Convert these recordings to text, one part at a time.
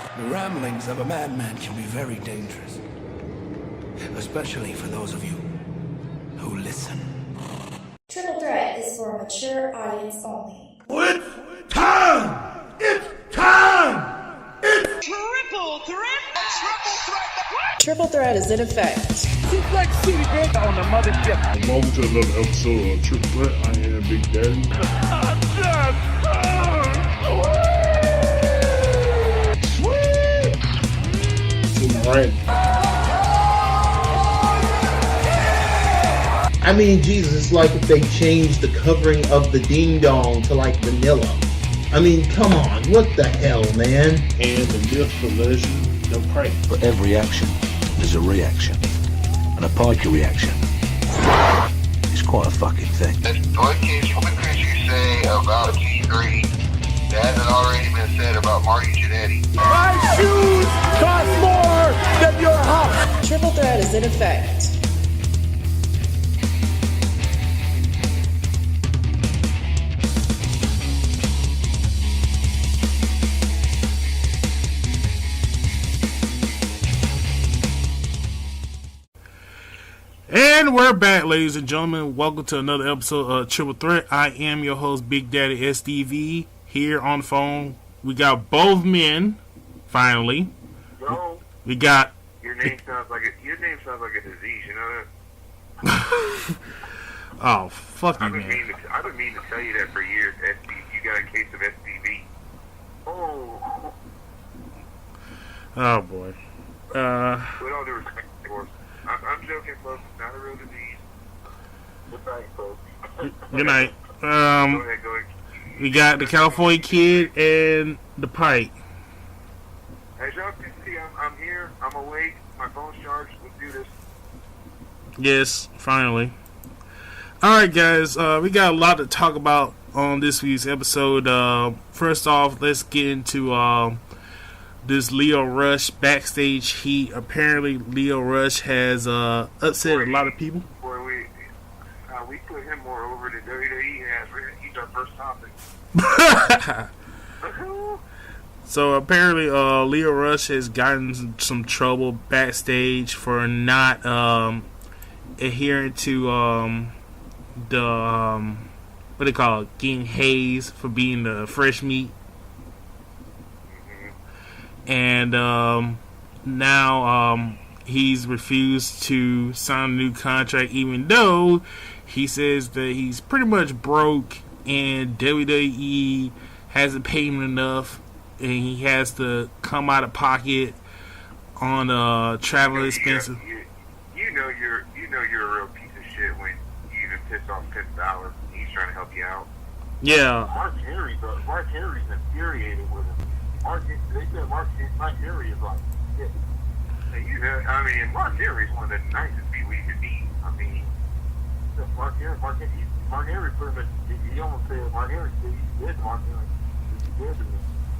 The ramblings of a madman can be very dangerous. Especially for those of you who listen. Triple Threat is for a mature audience only. It's time! It's time! It's Triple Threat! Triple Threat! What? Triple Threat is in effect. Suplex City Gate on the mothership. Welcome to another episode of Triple Threat. I am Big Daddy. I mean, Jesus, it's like if they changed the covering of the ding dong to like vanilla. I mean, come on, what the hell, man? And the myth, the legend, the prank. For every action, there's a reaction. And a Piker reaction is quite a fucking thing. What could you say about T3 that hasn't already been said about Marty Jannetty? My shoes cost more than your house. Triple Threat is in effect. And we're back, ladies and gentlemen. Welcome to another episode of Triple Threat. I am your host, Big Daddy SDV. Here on the phone, we got both men. Finally, No, we got. your name sounds like a disease. You know that? Oh, fuck you, I've been man. meaning to tell you that for years. You got a case of STD. Oh, Oh boy. with all due respect, of course. I'm joking, folks. It's not a real disease. Good night, folks. Good night. Go ahead, go ahead. We got the California Kid and the Pike. As y'all can see, I'm here. I'm awake. My phone's charged. Let's do this. Yes, finally. Alright, guys, we got a lot to talk about on this week's episode. First off, let's get into this Leo Rush backstage heat. Apparently, Leo Rush has upset a lot of people. Boy, we put him more over than WWE has. He's our first topic. So apparently, Leo Rush has gotten some trouble backstage for not adhering to the what they call it, getting hazed for being the fresh meat, and now he's refused to sign a new contract, even though he says that he's pretty much broke and WWE hasn't paid him enough. And he has to come out of pocket on travel expenses. You know you're a real piece of shit when you even piss off $10 and he's trying to help you out. Yeah. Mark Henry's infuriated with him. They said Mark Henry is like shit. I mean, Mark Henry's one of the nicest people you could meet. I mean, Mark Henry pretty much, he almost said Mark Henry said he did Mark Henry. He did to me.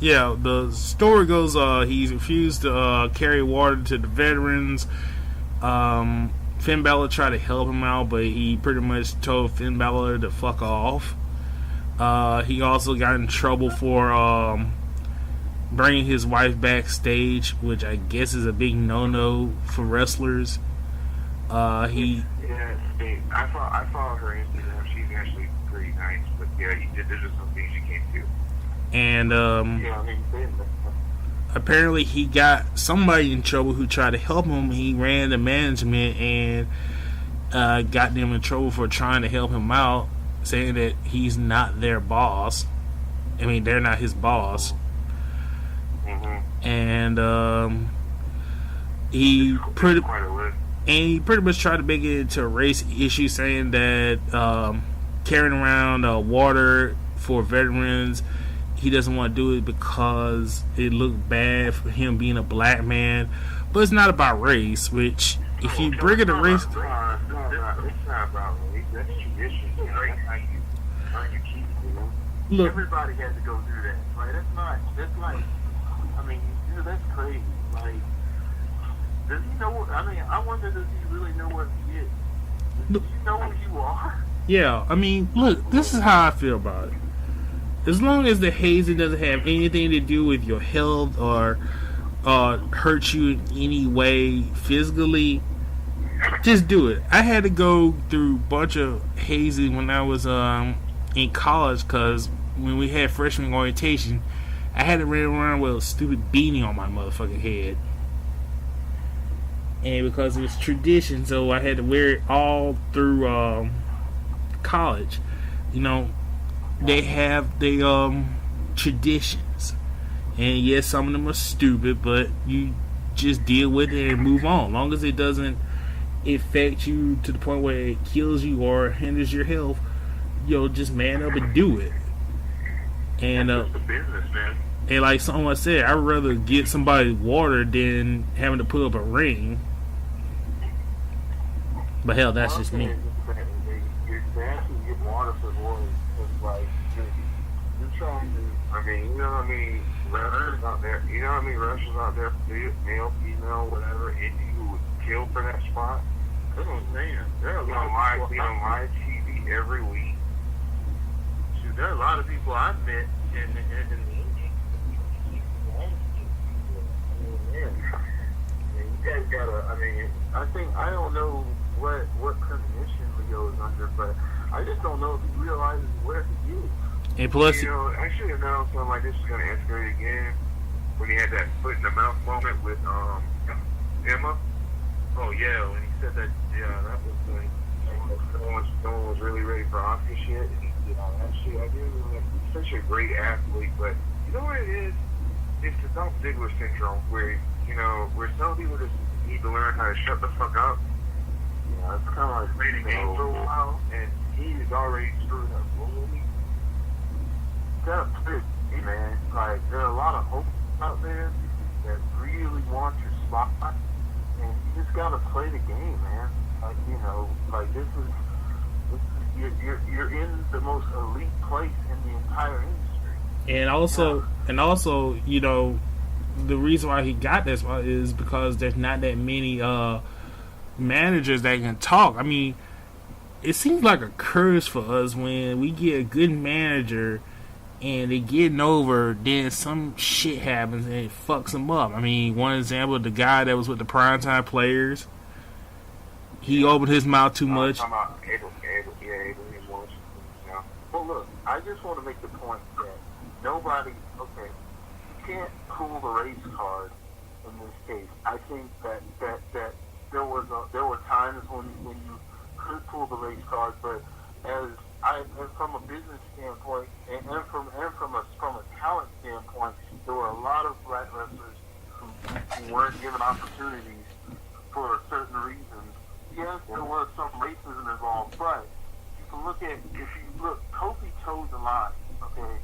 Yeah, the story goes he's refused to carry water to the veterans. Finn Balor tried to help him out, but he pretty much told Finn Balor to fuck off. He also got in trouble for bringing his wife backstage, which I guess is a big no-no for wrestlers. I follow her Instagram. She's actually pretty nice, but yeah, there's just some things you can't do. And apparently he got somebody in trouble who tried to help him. He ran the management and got them in trouble for trying to help him out, saying that he's not their boss. I mean, they're not his boss. Mm-hmm. And he pretty much tried to make it into a race issue, saying that carrying around water for veterans, he doesn't want to do it because it looked bad for him being a black man. But it's not about race, which if you bring it to race... It's not about race. That's tradition. You know, that's how you keep it. Look, everybody has to go through that. Like, that's like, I mean, dude, that's crazy. Like, does he know, I mean, I wonder, does he really know what he is? Do you know who you are? Yeah, I mean, look, this is how I feel about it. As long as the hazing doesn't have anything to do with your health or hurt you in any way physically, just do it. I had to go through a bunch of hazing when I was in college, because when we had freshman orientation, I had to run around with a stupid beanie on my motherfucking head. And because it was tradition, so I had to wear it all through college. You know, they have the traditions. And yes, some of them are stupid, but you just deal with it and move on. As long as it doesn't affect you to the point where it kills you or hinders your health, you'll just man up and do it. And That's just the business, man. And like someone said, I'd rather get somebody water than having to put up a ring. But hell, that's just me. They actually get water for boys. It's like, you're trying to, I mean, you know what I mean? Wrestlers out there, you know what I mean? Wrestlers out there, male, female, whatever, and you would kill for that spot. That's what I'm saying. There are a lot of people on live TV every week. Shoot, there are a lot of people I've met in the indie. You guys gotta, I mean, I don't know what premonition Leo is under, but I just don't know if he realizes where he is. And plus, you know, I should have known something like this was going to escalate again when he had that foot in the mouth moment with Emma. Oh yeah, when he said that, yeah, that was like no one was really ready for Oscar shit. And he did all that shit. I didn't really, he's such a great athlete, but you know what it is? It's the Dolph Ziggler syndrome, where where some people just need to learn how to shut the fuck up. Yeah, it's kind of like playing a game for a while, and he's already screwed up. Gotta play, man. Like, there are a lot of hopes out there that really want your spot, and you just gotta play the game, man. Like, like this is you're in the most elite place in the entire industry. And also, the reason why he got this is because there's not that many managers that can talk. I mean, it seems like a curse for us when we get a good manager and they getting over, then some shit happens and it fucks them up. I mean, one example, the guy that was with the primetime players, he opened his mouth too much. Well, look, I just want to make the point that nobody, you can't pull the race card in this case. I think that there were times when you could pull the race card, but from a business standpoint and from a talent standpoint, there were a lot of black wrestlers who weren't given opportunities for certain reasons. Yes, there was some racism involved, but if you look, Kofi toed the line. Okay,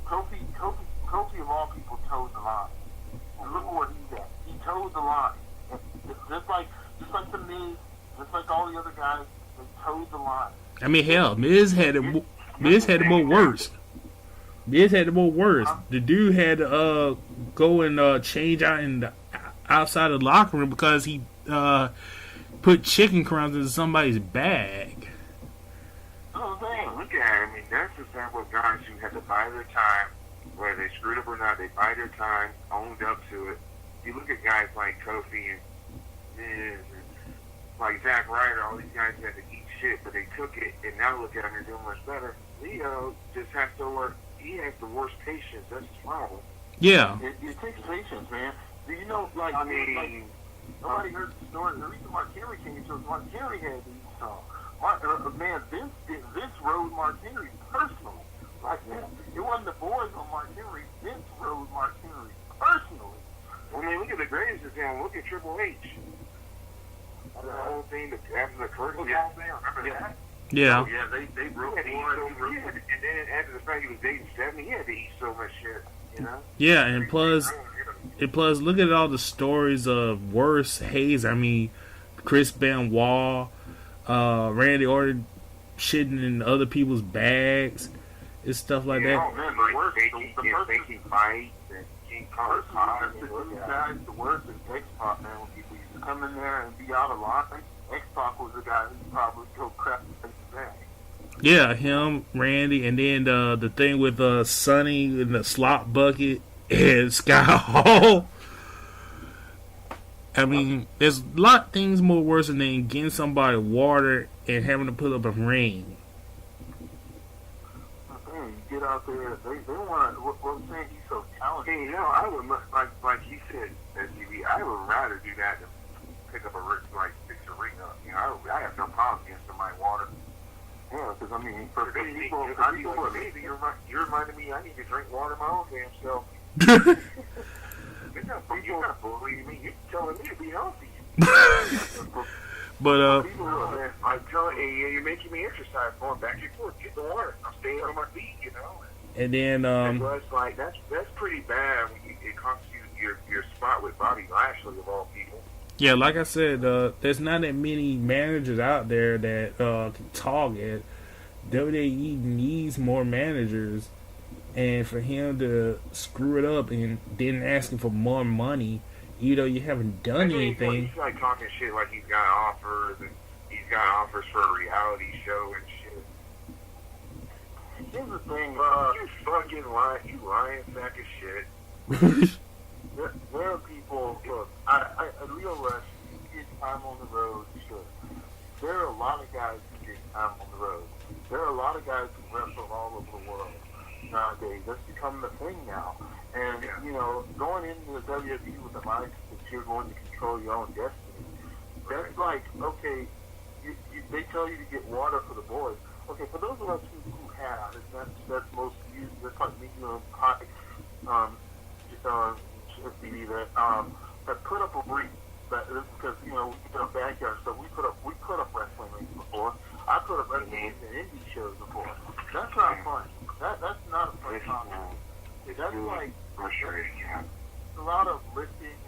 Kofi of all people toed the line. And look at what he's at. He toed the line. Just like the Miz, just like all the other guys, they toed the line. I mean, hell, Miz had it more worse. Miz had it more worse. The dude had to go and change out in the outside of the locker room because he put chicken crumbs into somebody's bag. Oh man, look at it. I mean, that's the example of guys who had to buy their time, whether they screwed up or not. They buy their time, owned up to it. You look at guys like Kofi and Miz and like Zack Ryder, all these guys had to eat shit, but they took it, and now look at them, they're doing much better. Leo just has to work. He has the worst patience. That's his problem. Yeah. It takes patience, man. Do you know, nobody heard the story. The reason Mark Henry came to us, Mark Henry had these songs. Vince rode Mark Henry personally. Like, it wasn't the boys on Mark Henry. Vince rode Mark Henry personally. I mean, look at the greatest example. Look at Triple H. The whole thing after the curtain. Remember that? Yeah. Oh, yeah, they broke the board. And then after the fact he was dating Stephanie, he had to eat so much shit, Yeah, and plus, look at all the stories of worse haze. I mean, Chris Benoit, Randy Orton shitting in other people's bags and stuff like that. Oh man, the worst, making fights and King Kong. The worst is X-Pac, man. When people used to come in there and be out of line, X-Pac was the guy who probably go crap in his bag. Yeah, him, Randy, and then the thing with Sonny in the slop bucket and Sky Hall. I mean, there's a lot of things more worse than getting somebody water and having to put up a ring. You get out there, they want to, what I'm saying, he's so talented. Hey, I would, like he said, SUV, I would rather do that than pick up a ring, like fix a ring up. I have no problem getting somebody water. Yeah, because, I mean, for people, maybe you're reminding me I need to drink water my own damn self. You're not bullying me. You're telling me to be healthy. But I'm telling you, you're making me exercise, going back and forth, get the water. I'm staying on my feet, And then it's like that's pretty bad when it constitutes your spot with Bobby Lashley of all people. Yeah, like I said, there's not that many managers out there that can talk it. WWE needs more managers, and for him to screw it up and then asking for more money, even though you haven't done anything. He's like talking shit like he's got offers, and he's got offers for a reality show and shit. Here's the thing, you fucking lying sack of shit. There are people, look, I realize you get time on the road, sure. There are a lot of guys who get time on the road. There are a lot of guys who wrestle all over the world nowadays. That's become the thing now. And, going into the WWE with the mindset that you're going to control your own destiny, that's like, okay, they tell you to get water for the boys. Okay, for those of us who have, and that's most used, that's like me, SBD that put up a brief. Because we get a backyard stuff. We put up wrestling rings before. I put up wrestling rings in indie shows before. That's not fun. That's not a fun topic. That's like frustrating. Yeah. A lot of lifting.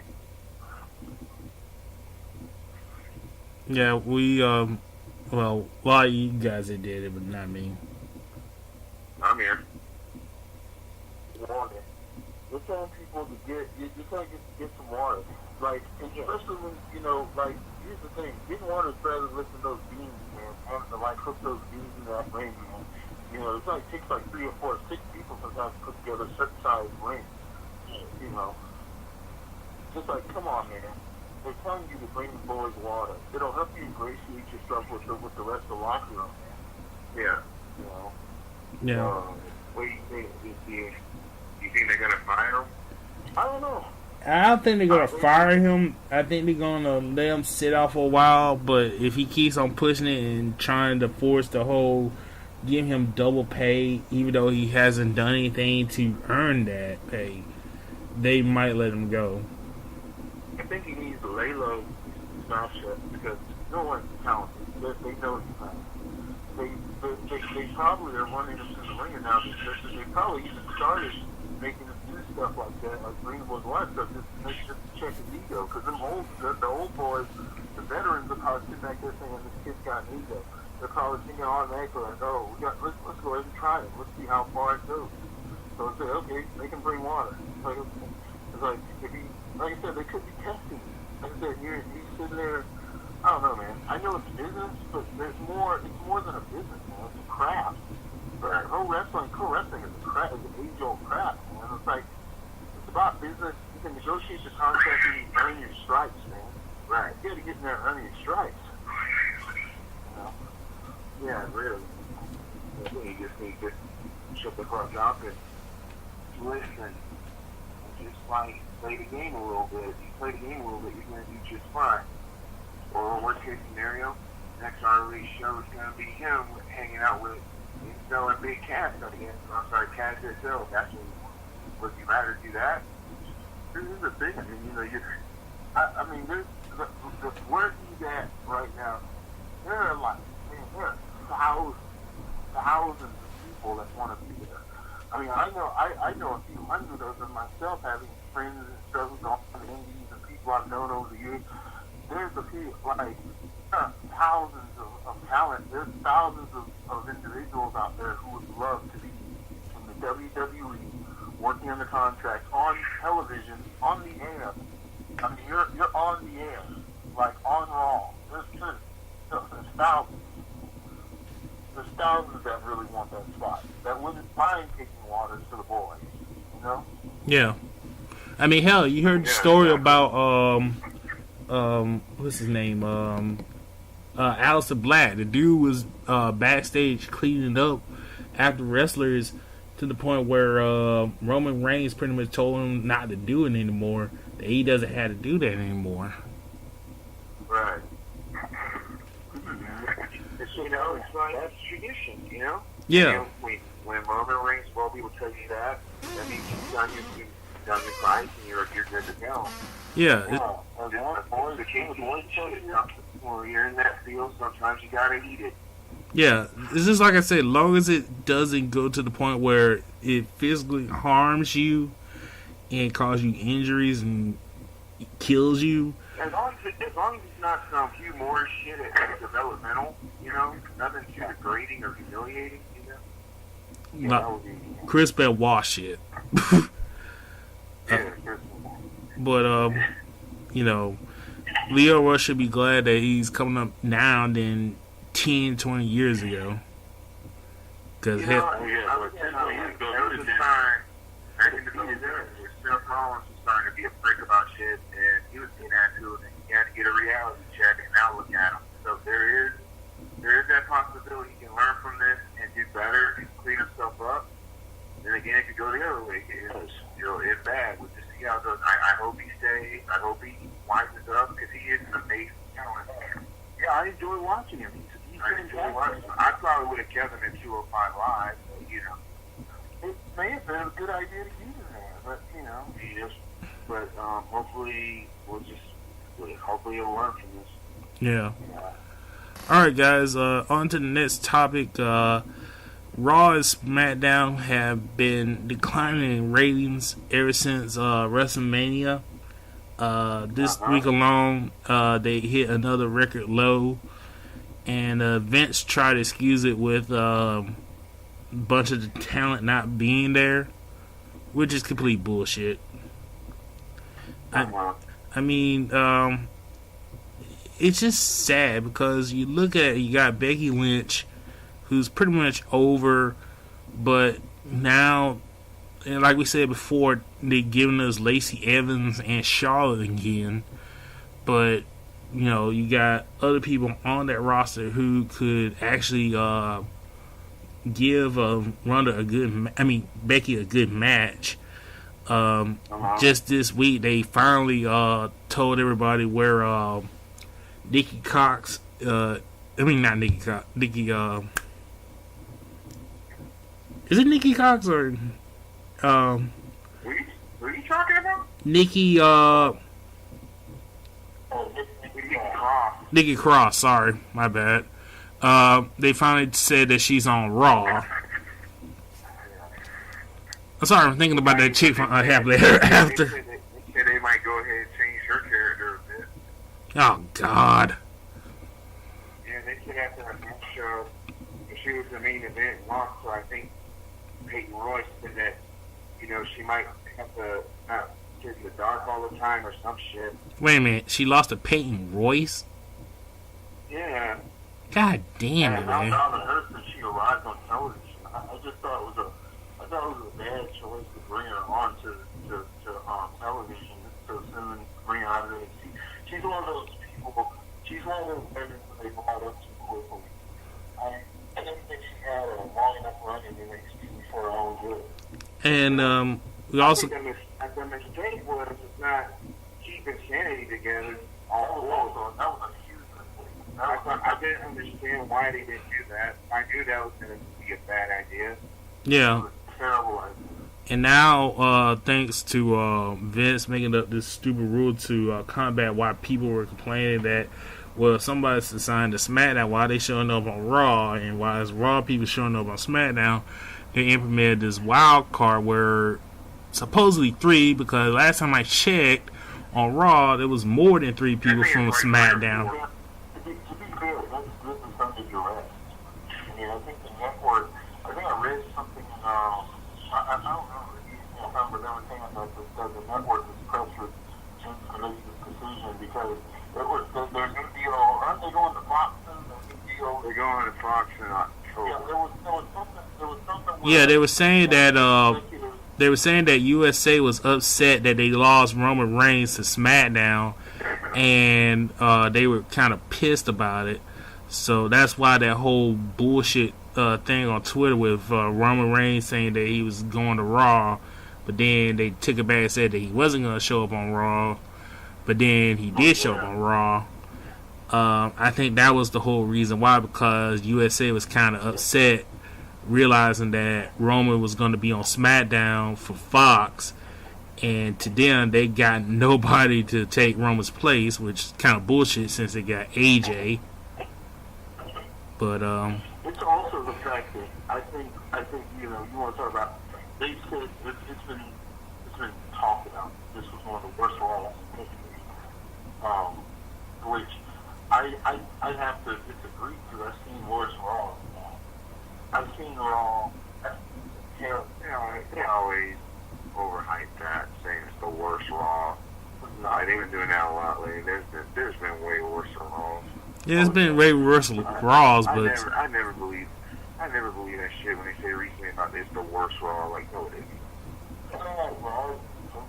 Yeah, we well, a lot of you guys that did it, but not me. I'm here. Water. We're telling people to you're trying to get some water. Like, especially when, like, here's the thing. Getting water is better than lifting those beams, man. Having to, like, hook those beams in that ring, man. It's like, it takes, like, 3 or 4 or 6 people sometimes to put together a certain size ring. Just like, come on, man. They're telling you to bring the boys water. It'll help you ingratiate yourself with the rest of the locker room, man. Yeah. Yeah. What do you think? You think they're going to fire him? I don't know. I don't think they're going to fire him. I think they're going to let him sit out for a while. But if he keeps on pushing it and trying to force the whole, give him double pay, even though he hasn't done anything to earn that pay, they might let him go. I think he needs to lay low, mouth shut, because no one's talented. They know he's talented. They probably are running him to the ringer now because they probably even started making him do stuff like that, like Greenwood Life stuff, just to check his ego. Because the old boys, the veterans are probably sitting back there saying, this kid's got an ego. They're probably thinking automatically, like, oh, let's go ahead and try it. Let's see how far it goes. So they say, okay, they can bring water. It's like like I said, they could be testing. Like I said, you're sitting there. I don't know, man. I know it's business, but it's more than a business, man. It's a craft. But pro wrestling is a craft. It's an age-old craft, man. It's like, it's about business. You can negotiate your contract and you earn your stripes, man. Right. You got to get in there and earn your stripes. Yeah, really. You just need to shut the fuck up and listen. And just like play the game a little bit. If you play the game a little bit, you're going to do just fine. Or worst case scenario, next ROH show is going to be him hanging out with and selling big cash. Cash itself. That's would you rather do that? This is the thing. I mean, there's where he's at right now. There are there are thousands of people that want to be there. I mean, I know a few hundred of them myself, having friends and stuff on the indies and people I've known over the years. There's a few, thousands of talent. There's thousands of individuals out there who would love to be in the WWE, working under contract, on television, on the air. I mean, you're on the air, like on Raw. There's thousands. There's thousands that really want that spot, that wouldn't mind taking waters to the boys, Yeah. I mean, hell, you heard the story about what's his name? Aleister Black. The dude was backstage cleaning up after wrestlers to the point where Roman Reigns pretty much told him not to do it anymore. That he doesn't have to do that anymore. Right. You know, it's like that's tradition. You know. Yeah. When Roman Reigns, people tell you that means you've done your Christ and you're good to go. Yeah. The king was one when you're in that field, sometimes you gotta eat it. Yeah, it's just like I said, as long as it doesn't go to the point where it physically harms you and causes you injuries and kills you. As long as it's not some humorous shit at developmental, you know, nothing too degrading or humiliating, you know. Chris Benoit shit. But you know, Leo Rush should be glad that he's coming up now than 10, 20 years ago. Because there was a time back in the days where Seth Rollins was starting to be a prick about shit, and he was getting into it, and he had to get a reality check and now look at him. So there is that possibility he can learn from this and do better and clean himself up. Then again, it could go the other way. It's bad. We'll just see how it goes. I hope he stays. I hope he wisens up because he is an amazing talent. Yeah, I enjoy watching him. I probably would have kept him in 205 Live, but, you know. It may have been a good idea to keep him there, but, you know. But hopefully hopefully he'll learn from this. Yeah. Alright, guys, on to the next topic. Raw and SmackDown have been declining in ratings ever since WrestleMania. This week alone, they hit another record low, and Vince tried to excuse it with a bunch of the talent not being there, which is complete bullshit. I mean, it's just sad because you look at you got Becky Lynch, who's pretty much over, but now, and like we said before, they're giving us Lacey Evans and Charlotte again. But, you know, you got other people on that roster who could actually give Becky a good match. Just this week, they finally told everybody where Nikki Cox, not Nikki Cox, is it Nikki Cox or Who are you talking about? Nikki Nikki Cross, sorry, my bad. They finally said that she's on Raw. I'm sorry, I'm thinking about that chick from Happily Ever After. They said they might go ahead and change her character a bit. Oh, God. Yeah, they said after her next show, she was the main event and lost, so I think Peyton Royce said that, you know, she might have to not get in the dark all the time or some shit. Wait a minute, she lost to Peyton Royce? Yeah. God damn it, man. Now that her since she arrived on television, I just thought it was a bad choice to bring her on to television so soon, bring her out of NXT. She's one of those people, she's one of those women that they brought up too quickly. I didn't think she had a long enough run in NXT for her own good. And we also... I think the mistake was it's not keeping Sanity together all along. That was a huge mistake. I didn't understand why they didn't do that. I knew that was going to be a bad idea. Yeah. Terrible idea. And now, thanks to Vince making up this stupid rule to combat why people were complaining that, well, somebody's assigned to SmackDown, why they showing up on Raw, and why is Raw people showing up on SmackDown, they implemented this wild card where supposedly 3, because last time I checked on Raw, there was more than 3 people from SmackDown. To be fair, this is under duress. I mean, I think the network, I read something in, I don't know, but they were saying that the network is pressured to make this decision because their new deal, aren't they going to Fox? They're going to Fox in October. Yeah, there was something Yeah, they were saying that USA was upset that they lost Roman Reigns to SmackDown, and they were kind of pissed about it. So that's why that whole bullshit thing on Twitter with Roman Reigns saying that he was going to Raw, but then they took it back and said that he wasn't going to show up on Raw, but then he did show up on Raw. I think that was the whole reason why, because USA was kind of upset realizing that Roman was going to be on SmackDown for Fox, and to them they got nobody to take Roman's place, which is kind of bullshit since they got AJ. But it's also the fact that I think you want to talk about. They said it's been talked about. This was one of the worst Raws in history, which I have to disagree because I've seen worse Raws. I've seen Raw. They always overhype that, saying it's the worst Raw. No, they've been doing that a lot lately. There's been way worse Raws. Yeah, it's been way worse Raws, but I never believe that shit when they say recently about it's the worst Raw. Like, no, it isn't. Raw, oh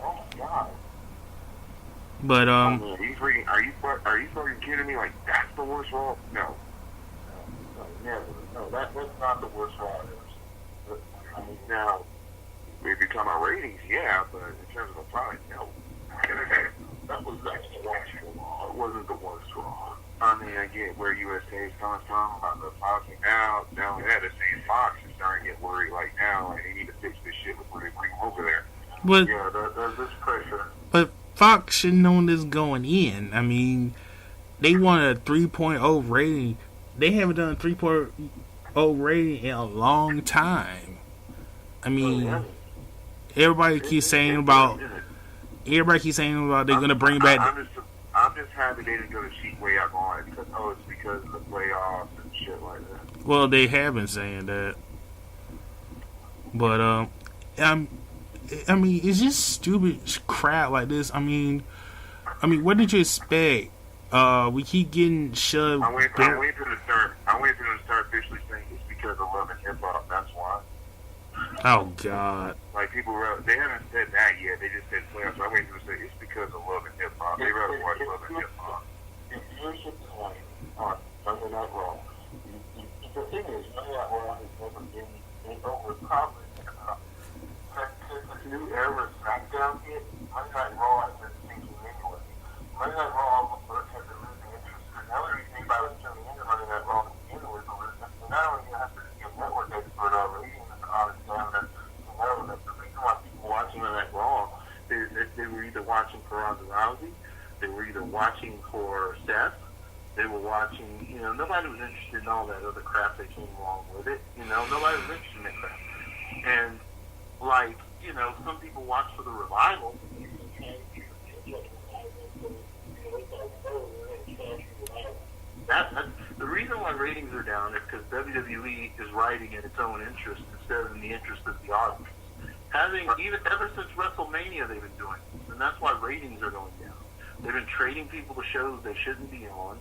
my god. But are you fucking kidding me? Like, that's the worst Raw? No, never. No, that's not the worst Raw ever. I mean, now, if you're talking about ratings, yeah, but in terms of the product, no. That was actually watchable Raw. It wasn't the worst Raw. I mean, I get where USA is coming from about the policy now. Now that the same Fox is starting to get worried. Like now, like they need to fix this shit before they bring them over there. But yeah, there's this pressure. But Fox should have known this going in. I mean, they wanted a 3.0 rating. They haven't done a 3.0 rating in a long time. I mean, everybody keeps saying about they're gonna bring back. I'm just happy they didn't go the cheap way out on it because it's because of the playoffs and shit like that. Well, they have been saying that, but I mean, it's just stupid crap like this. I mean, what did you expect? We keep getting shoved. I'm waiting for them to start officially saying it's because of love and hip hop. That's why. Oh God! Like people, they haven't said that yet. They just said playoffs. So I'm waiting for them to say it's because of love and hip hop. They rather watch love and hip hop. If here's your point on Monday Night Raw, the thing is, Monday Night Raw has never been overconfident. Since this new era of SmackDown hit, Monday Night Raw has been sinking anyway. Monday Night Raw has been losing interest. And the only reason anybody was tuning into Monday Night Raw to begin with was not only you have to be a network expert already, understand that the reason why people watching that Raw, they were either watching for Ronda Rousey, they were either watching for Seth, they were watching, nobody was interested in all that other crap that came along with it. Nobody was interested in that crap. And, some people watch for the revival. The reason why ratings are down is because WWE is writing in its own interest instead of in the interest of the audience. Ever since WrestleMania, they've been doing this, and that's why ratings are going down. They've been trading people to shows they shouldn't be on.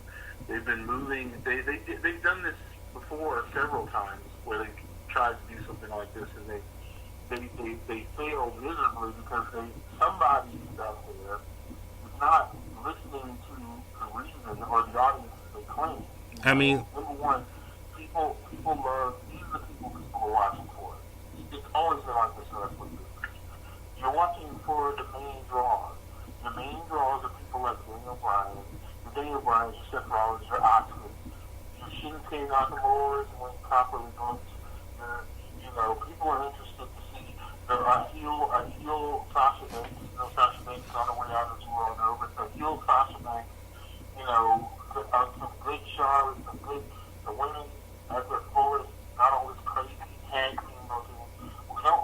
They've been moving. They've done this before several times where they tried to do something like this, and they failed miserably because somebody out there is not listening to the reason or the audience they claim. I mean, number one, people love, these are the people are watching for. It's always been like this in wrestling business. You're watching for the main draws. The main draws are people like Daniel Bryan, your Seth Rollins, your Oscars, your Shinsuke Nakamura's when properly booked. People are interested to see a heel Sasha Banks. Sasha Banks on the way out as well, but the heel Sasha Banks, some good Charlotte, some good, the women as their fullest, not always crazy tag team.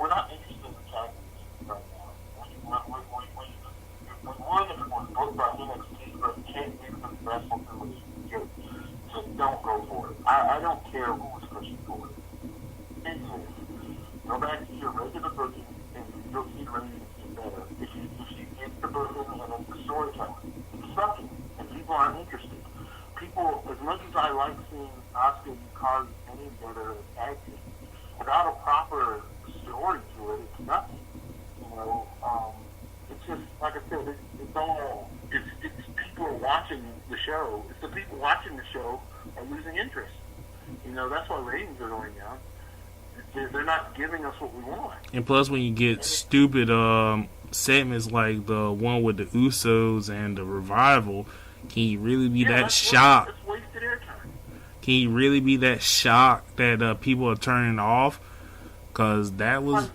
We're not interested in tag teams right now. We would if it was booked by NXT, but you can't give them the best one what you can get. Just don't go for it. I don't care who is pushing for it. Go back to your regular booking and you'll see the ratings get better. If you get the booking and it's the storytelling, it's sucking and people aren't interested. People, as much as I like seeing Asuka and Hikaru any better as tag team, without a proper story to it, it's nothing. It's just, like I said, it's all watching the show. If the people watching the show are losing interest, that's why ratings are going down. They're not giving us what we want. And plus, when you get stupid segments like the one with the Usos and the Revival, can you really be that shocked? That's wasted airtime. Can you really be that shocked that people are turning off? Because that was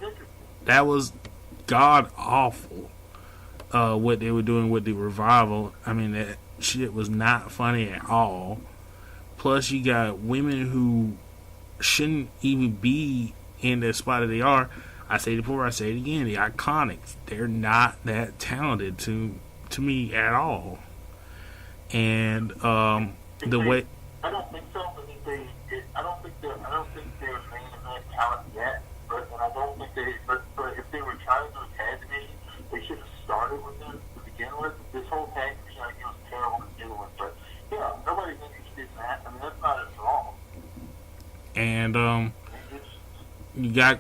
god awful. What they were doing with the Revival. I mean, that shit was not funny at all. Plus, you got women who shouldn't even be in the spot that they are. I say it before, I say it again. The Iconics, they're not that talented to me at all. And the way I don't think so. I don't think they're main event talent yet. But I don't think they. But if they were trying to do a tag division, they should have started with them to begin with. This whole tag division, I think, was terrible to deal with. But yeah, nobody's interested in that. I mean, that's not as wrong. And you got,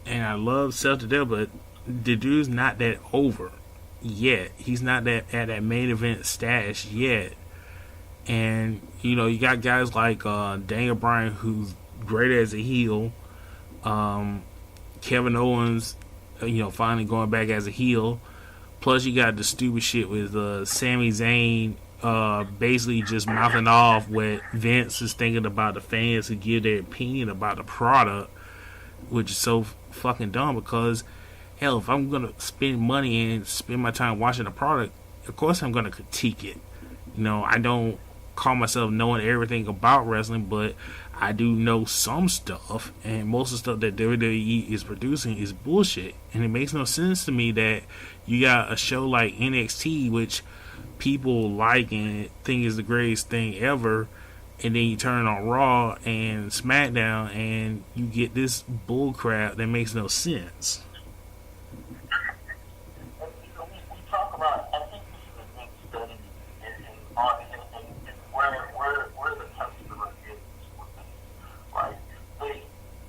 and I love Seth to death, but the dude's not that over yet. He's not that at that main event status yet. And you got guys like Daniel Bryan, who's great as a heel. Kevin Owens, finally going back as a heel. Plus, you got the stupid shit with Sami Zayn, basically just mouthing off what Vince is thinking about the fans who give their opinion about the product, which is so fucking dumb. Because hell, if I'm gonna spend money and spend my time watching the product, of course I'm gonna critique it. I don't call myself knowing everything about wrestling, but I do know some stuff, and most of the stuff that WWE is producing is bullshit. And it makes no sense to me that you got a show like NXT, which people like and think is the greatest thing ever, and then you turn on Raw and SmackDown and you get this bull crap that makes no sense. We talk about, I think this is a good study in where the customer is with this, right?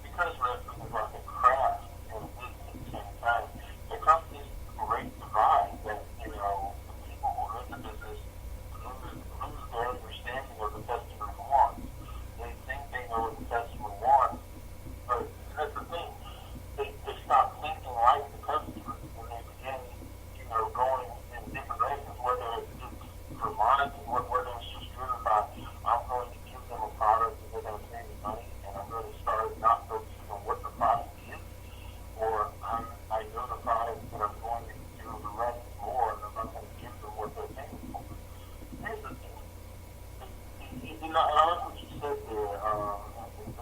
Because wrestling is like a craft and a business at the same time, there comes this great divide that, the people who are in the business lose their understanding of the customer wants. They think they know what the customer wants, but that's the thing. They stop thinking like the customer, and they begin, going in different directions, whether it's just for monitoring, whether it's just driven by, I'm going to give them a product and they're going to pay me money, and I'm going to start not focusing on what the product is, or I know the product, but I'm going to give them the rest more, and I'm not going to give them what they're paying for. Here's the thing. And I like what you said there, the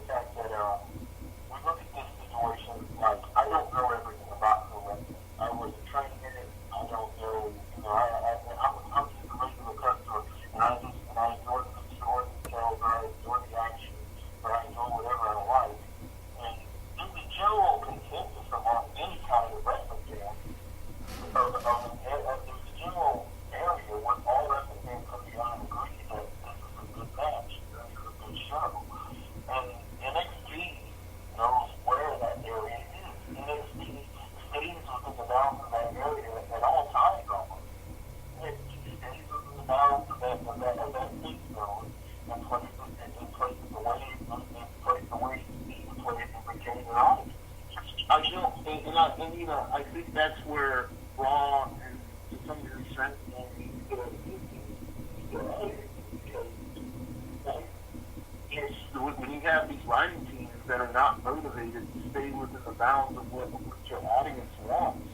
fact that we look at this situation like, I don't know everything about the wrestling. I wasn't trained in it. I don't know. I'm just a regular customer, and I enjoy the story details, or I enjoy the action, or I enjoy whatever I like. And in the general consensus among any kind of wrestling fan, there's a general area where all wrestling fans come together and agree that this is a good match, this is a good show. And NXT knows where that area is. NXT stays within the bounds of that area at all times almost. NXT stays within the bounds of that big zone and plays the way it needs to play to retain an audience. I think that's where Raw and to some degree SmackDown needs to when you have these writing teams that are not motivated to stay within the bounds of what your audience wants,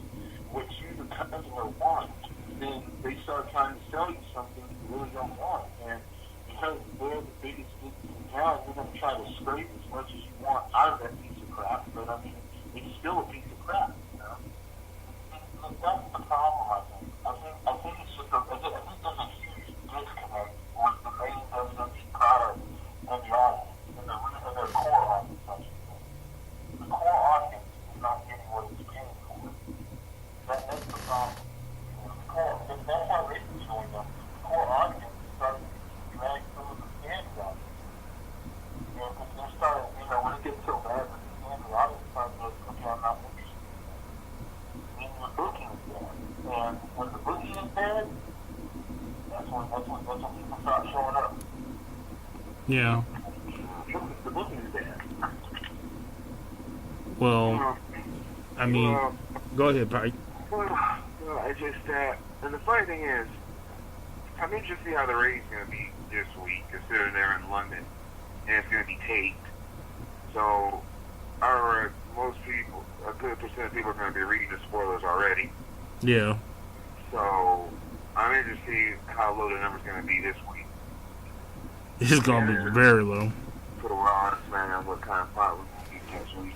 what you, the customer, want, then they start trying to sell you something you really don't want. And because they're the biggest business in town, you're going to try to scrape as much as you want out of that piece of crap. But I mean, it's still a piece of crap. That's the problem, I think. I think it's just I think there's a huge disconnect with the main WWE product and the audience, and their core audience, I should say. The core audience is not getting what it's paying for. That's the problem. That's how ratings are going up. The core audience is starting to drag some of the stands out. Because they're starting, when it gets so bad that the stands audience starts to go, okay, I'm not interested in the booking is bad. And when the booking is bad, when people start showing up. Yeah. The booking is there. Well, I mean, go ahead, Pike. Well, it's just that, and the funny thing is, I'm interested to see how the rating's going to be this week, considering they're in London, and it's going to be taped. So, most people, a good percent of people are going to be reading the spoilers already. Yeah. So, I'm interested to see how low the number's going to be this week. It's going to be very low. Put a raw on SmackDown what kind of plot we're going to be next week.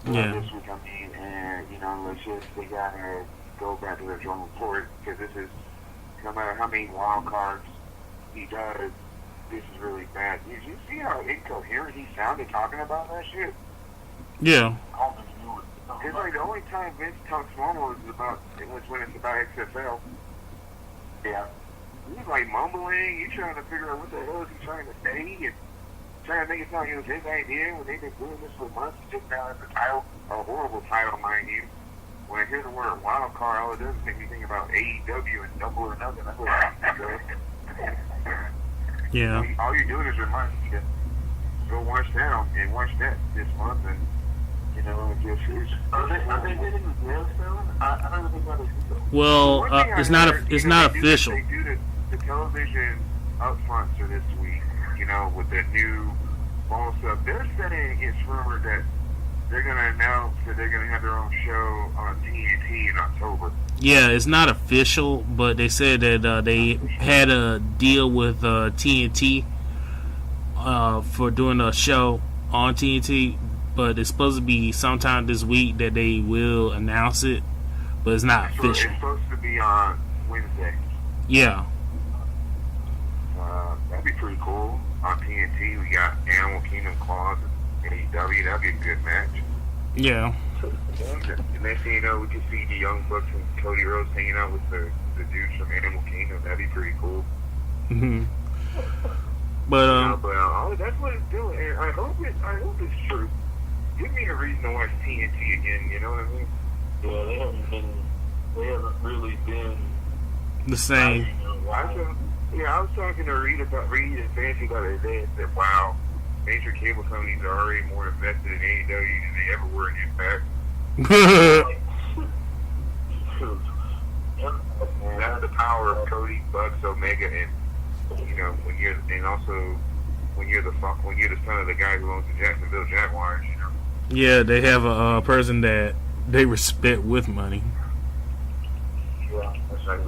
Yeah. This week, I mean, and, let's just, they got to go back to the drum report, because this is, no matter how many wild cards he does, this is really bad. Did you see how incoherent he sounded talking about that shit? Yeah. It's like the only time Vince talks normal is when it's about XFL. Yeah. He's like mumbling, you trying to figure out what the hell is he trying to say, and trying to make it sound like it was his idea when they've been doing this for months. Just now it's a horrible title, mind you. When I hear the word wild card, all it does is make me think about AEW and Double or Nothing. That's what I think. Yeah. All you're doing is reminding me to go watch that and watch that this month, and are they getting the deal soon? I don't think that is. Well, it's not official. They do the television upfronts this week, with the new ball stuff. They're saying it's rumored that they're going to announce that they're going to have their own show on TNT in October. Yeah, it's not official, but they said that they had a deal with TNT for doing a show on TNT, but it's supposed to be sometime this week that they will announce it, but it's not official. It's supposed to be on Wednesday. Yeah. That'd be pretty cool. On TNT, we got Animal Kingdom Claws and AEW. That'd be a good match. Yeah. And next thing you know, we could see the Young Bucks and Cody Rhodes hanging out with the dudes from Animal Kingdom. That'd be pretty cool. Mm-hmm. But that's what it's doing. And I hope it's true. Give me a reason to watch TNT again. You know what I mean? Yeah, they haven't really been the same. I was talking to Reed and Fancy about it today and said, wow, major cable companies are already more invested in AEW than they ever were in Impact. That's the power of Cody, Bucks, Omega, and when you're the son of the guy who owns the Jacksonville Jaguars, Yeah, they have a person that they respect with money. Yeah, that's right.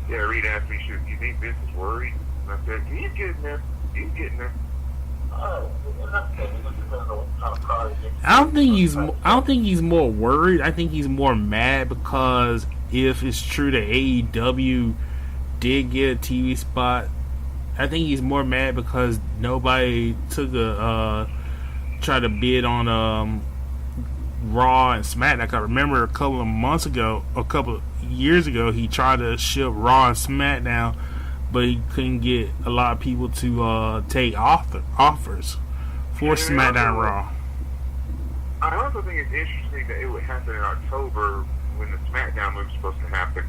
Yeah, Reed asked me, "Do you think Vince is worried?" And I said, "He's getting there. He's getting there." I don't think he's more worried. I think he's more mad because if it's true that AEW did get a TV spot, I think he's more mad because nobody took try to bid on Raw and SmackDown. I remember a couple of years ago, he tried to ship Raw and SmackDown, but he couldn't get a lot of people to take offers for SmackDown Raw. I also think it's interesting that it would happen in October when the SmackDown move is supposed to happen.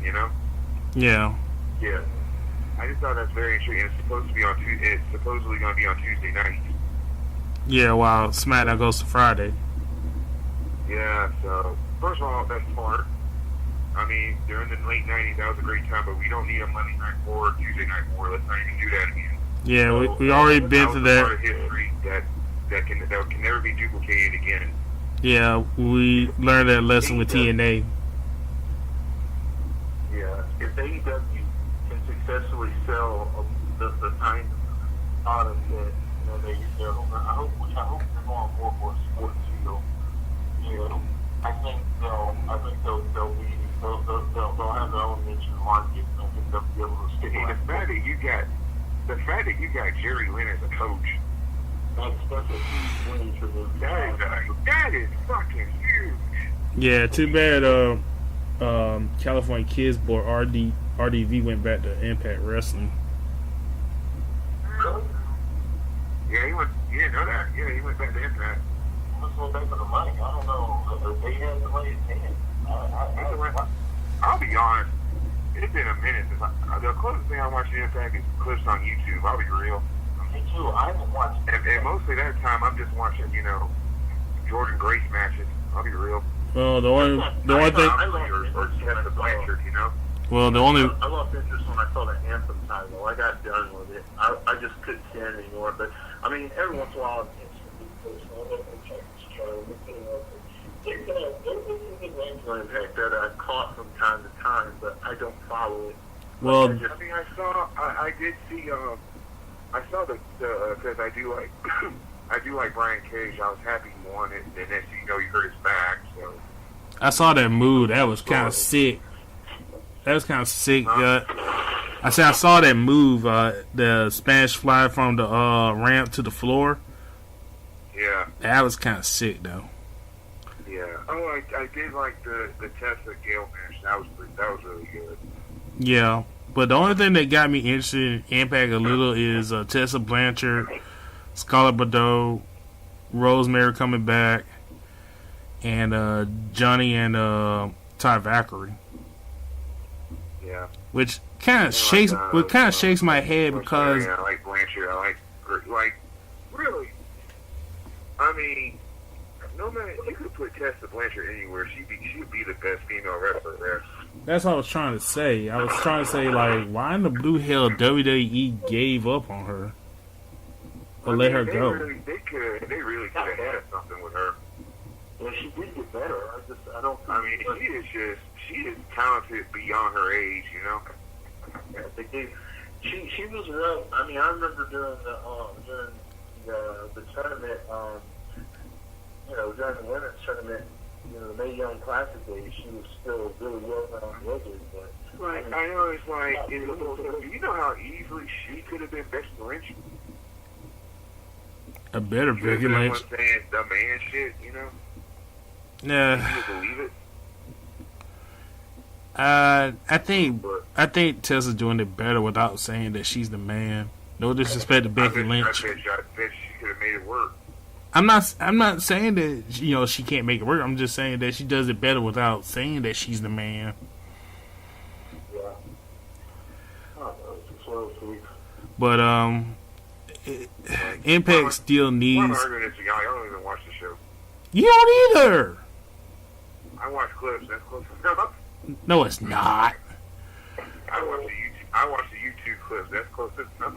Yeah. Yeah. I just thought that's very interesting. It's supposed to be It's supposedly going to be on Tuesday night. Yeah, while SmackDown goes to Friday. Yeah, so, first of all, that's smart. I mean, during the late 90s, that was a great time, but we don't need a Monday Night War or Tuesday Night War. Let's not even do that again. Yeah, so, we already been through that. Part of history that can never be duplicated again. Yeah, we learned that lesson with TNA. Yeah, if AEW can successfully sell the kind of product that I hope they're going more for a sports field. I think they'll have their own niche in the market. I think they'll be able to stick. The fact that you got Jerry Lynn as a coach. That's a huge win for them. That is fucking huge. Yeah, too bad. California Kids Board RDV went back to Impact Wrestling. Really? Yeah, he went. You didn't know that? Yeah, he went back to Impact. Let's go back for the money. I don't know. They had the money in hand. I'll be honest. it's been a minute since the closest thing I watched Impact is clips on YouTube. I'll be real. Me too. I haven't watched. And mostly that time I'm just watching, Jordan Grace matches. I'll be real. Well, the only thing. Or Tessa Blanchard, Well, the only. I lost interest when I saw the Anthem title. I got done with it. I just couldn't stand it anymore. But I mean, every once in a while, there's Impact that I caught from time to time, but I don't follow it. Well, I mean, I did see, I saw because I do like, I do like Brian Cage. I was happy he won it, and then you hurt his back. So I saw that move. That was kind of sick. That was kind of sick. I saw that move. The Spanish fly from the ramp to the floor. Yeah. That was kind of sick, though. Yeah. Oh, I did like the Tessa Gale match. That was really good. Yeah, but the only thing that got me interested in Impact a little is Tessa Blanchard, Scarlett Bordeaux, Rosemary coming back, and Johnny and Ty Valkyrie. Yeah. Which kind of shakes my head because I like Blanchard. I like really. I mean, no matter you could put Tessa Blanchard anywhere, she'd be the best female wrestler there. That's what I was trying to say. I was trying to say, like, why in the blue hell WWE gave up on her or let her go? They really could have had something with her. Yeah, she did get better. I mean, she is talented beyond her age, Yeah, they did. She was real. I mean, I remember during the tournament, during the women's tournament, the Mae Young Classic days, she was still really well known wizard. But right, I know it's like, do you know how easily she could have been Becky Lynch? A better Becky Lynch. Saying the man shit, Nah. Can you believe it? I think Tessa's doing it better without saying that she's the man. No disrespect to Becky Lynch. I bet she could have made it work. I'm not saying that she can't make it work. I'm just saying that she does it better without saying that she's the man. Yeah. But Impact still needs. I'm arguing this, y'all. Y'all don't even watch the show. You don't either. I watch clips. That's close enough. No, it's not. I watch the YouTube clips. That's close enough.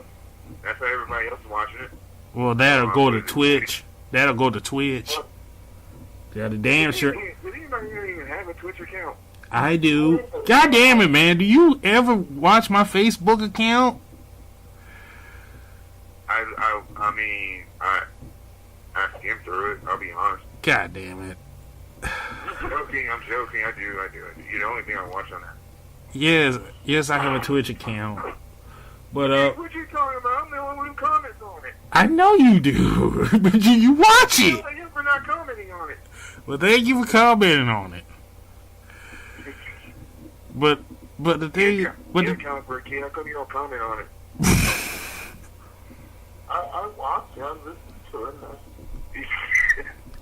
That's how everybody else is watching it. Well, that'll go to Twitch. That'll go to Twitch. Yeah, the damn sure. Does anybody even have a Twitch account? I do. God damn it, man. Do you ever watch my Facebook account? I mean, I skim through it. I'll be honest. God damn it. I'm joking. I do. You the only thing I watch on that. Yes, I have a Twitch account. But what you talking about? I'm the only one who comments on it. I know you do, but you watch it. Thank you for not commenting on it. Well, thank you for commenting on it. But the thing, for a kid, how come you don't comment on it? I watch it. I listen to it.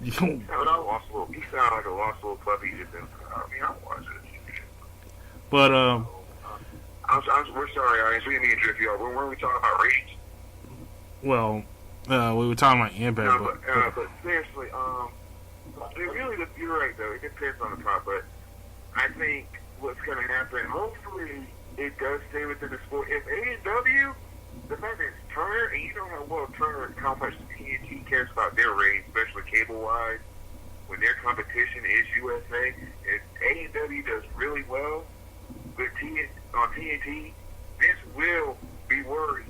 You sound like a lost little puppy. I watch it. But we're sorry, audience. We didn't mean to drift you off. When were we talking about Rage? Well, we were talking about Impact. But seriously, you're right though. It depends on the top, but I think what's going to happen, hopefully, it does stay within the sport. If AEW, the fact that it's Turner, and you know how well Turner and how much TNT cares about their ratings, especially cable-wise, when their competition is USA, if AEW does really well on TNT, this will be worried.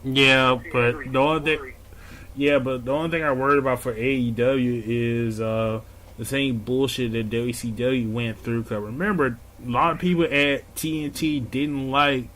Yeah, but the only thing I'm worried about for AEW is the same bullshit that WCW went through. Cause remember, a lot of people at TNT didn't like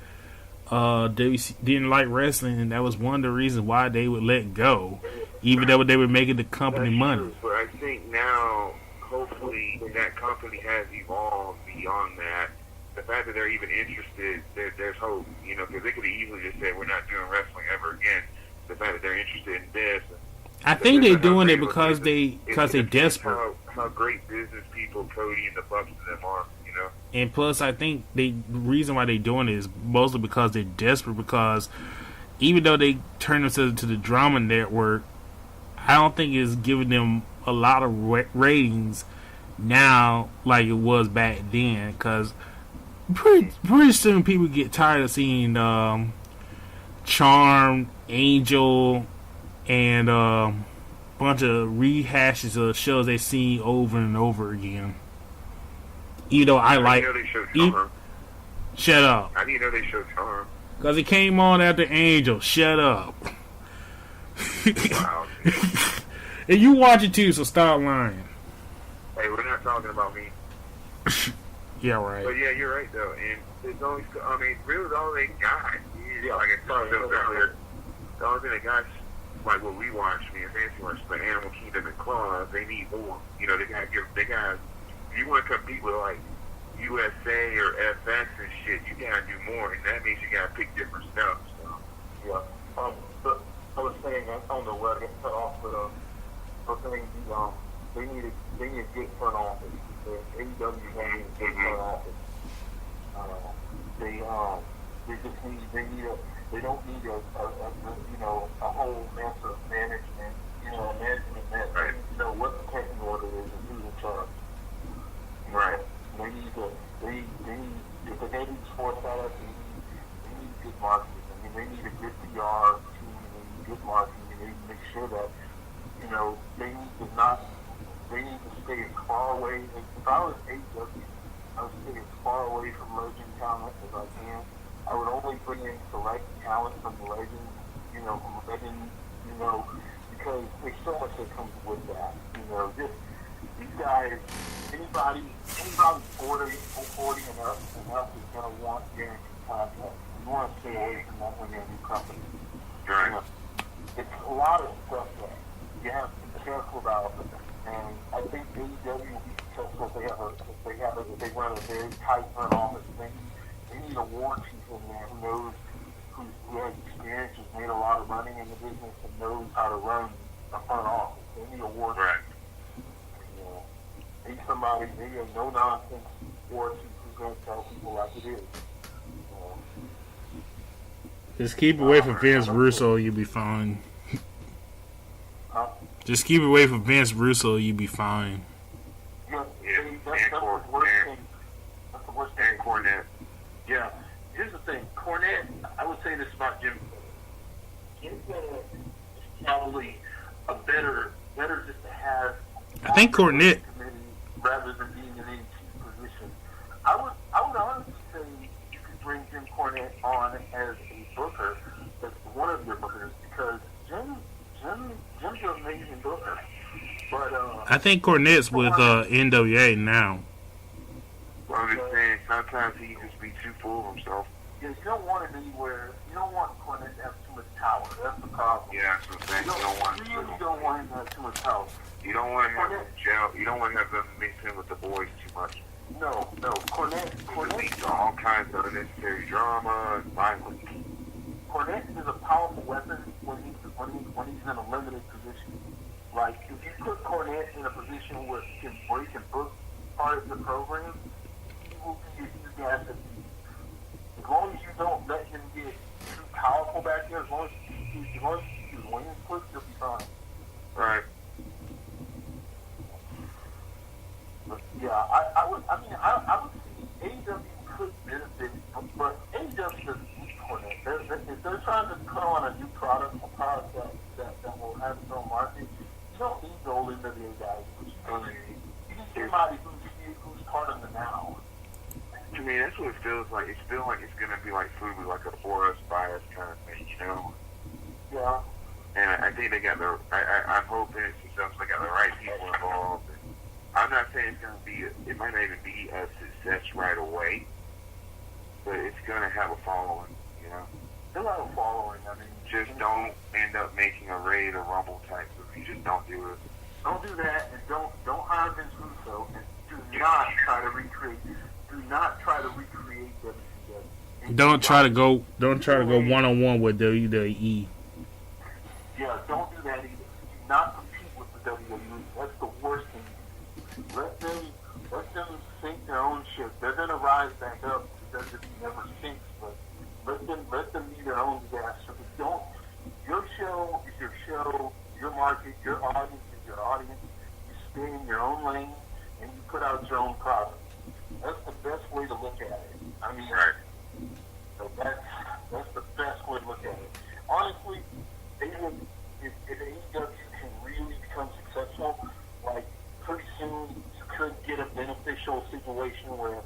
wrestling, and that was one of the reasons why they would let go, even though they were making the company money. True, but I think now, hopefully, that company has evolved beyond that. The fact that they're even interested, there's hope, because they could have easily just said, we're not doing wrestling ever again. The fact that they're interested in this. I think they're doing it because they're desperate. How great business people Cody and the Bucks and them are, And plus, I think the reason why they're doing it is mostly because they're desperate. Because even though they turn themselves into the drama network, I don't think it's giving them a lot of ratings now like it was back then. Because pretty soon people get tired of seeing Charmed, Angel, and bunch of rehashes of shows they've seen over and over again. You know, I like. How do you know they showed Charm? Shut up. How do you know they showed Charm? Because it came on after Angel. Shut up. Wow. And you watch it too, so stop lying. Hey, we're not talking about me. Yeah, right. But yeah, you're right though. And it's always, I mean, really all they got. Yeah, like I said earlier, the only thing they got, like what we watch, me and Fancy watch, like Animal Kingdom and Claws, they need more. You know, they got, if you want to compete with like USA or FX and shit, you gotta do more, and that means you gotta pick different stuff. So yeah, but I was saying, I don't know where I get cut off, but I was saying they need a good front office. The AEW need a good front office. They don't need a whole mess of management. Management that right. What the pecking order is and who's in charge. Right. They need if they're going to do sports products, they need good marketing. I mean, they need a good PR team, they need good marketing, and they need to make sure that, they need to stay as far away. If I was AEW, I would stay as far away from legend talent as I can. I would only bring in select talent from legend, because there's so much that comes with that. Just these guys, anybody 40 and up is going to want guaranteed contracts. You want to stay away from that when you're a new company. Right. It's a lot of stuff that you have to be careful about, and I think AEW will be successful if they run a very tight front office. They need a war chief in there who has experience, has made a lot of money in the business, and knows how to run a front office. They need a war chief. Right. Need somebody, maybe a no-nonsense war chief who's going to tell people like it is. Just keep away from Vince Russo, you'll be fine. Just keep away from Vince Russo, you'll be fine. Yeah, that's the worst thing. That's the worst thing. And Cornette. Yeah. Here's the thing. Cornette, I would say this about Jim. Jim Cornette is probably a better just to have. I think Cornette. Rather than being in any chief position, I would honestly say you could bring Jim Cornette on as a booker, as one of your bookers, because Jim's an amazing booker. But I think Cornette's with NWA now. Well, I'm just saying, sometimes he just be too full of himself. Yeah, you don't want him anywhere. You don't want Cornette to have too much power. That's the problem. Yeah, that's what I'm saying. You don't want him to have too much power. You don't want to have them gel. You don't want to have them mix in with the boys too much. No. Cornette leads to all kinds of unnecessary drama and violence. Cornette is a powerful weapon when he's in a limited position. Like if you put Cornette in a position where he can book part of the program, he will be a huge asset. As long as you don't let him get too powerful back there, as long as you keep his wings quick, you'll be fine. Right. Yeah, I would see AEW could benefit, but AEW doesn't need Cornette. If they're trying to put on a new product, that will have its own market, you don't need the old NWA guys. You need somebody who's part of the now. To me, that's what it feels like. It feels like it's going to be like Fubu, like a for us, by us kind of thing, Yeah. And I think they got I'm hoping it's successful. They got the right people involved. I'm not saying it's going to be, it might not even be a success right away, but it's going to have a following, They'll have a following. I mean, just don't end up making a Raid or Rumble type movie. Just don't do it. Don't do that, and don't hire Vince Russo, and do not try to recreate WCW. Don't try to go one-on-one with WWE. Yeah, don't do that either. Do not compete with the WWE. That's the worst thing. Let them sink their own ship. they're gonna rise back up. That just never sinks. But let them be their own disaster. But don't. Your show is your show. Your market, your audience is your audience. You stay in your own lane and you put out your own product. That's the best way to look at it. I mean, Right. So that's the best way to look at it. Honestly, if AEW can really become successful, like pretty soon you could get a beneficial situation where,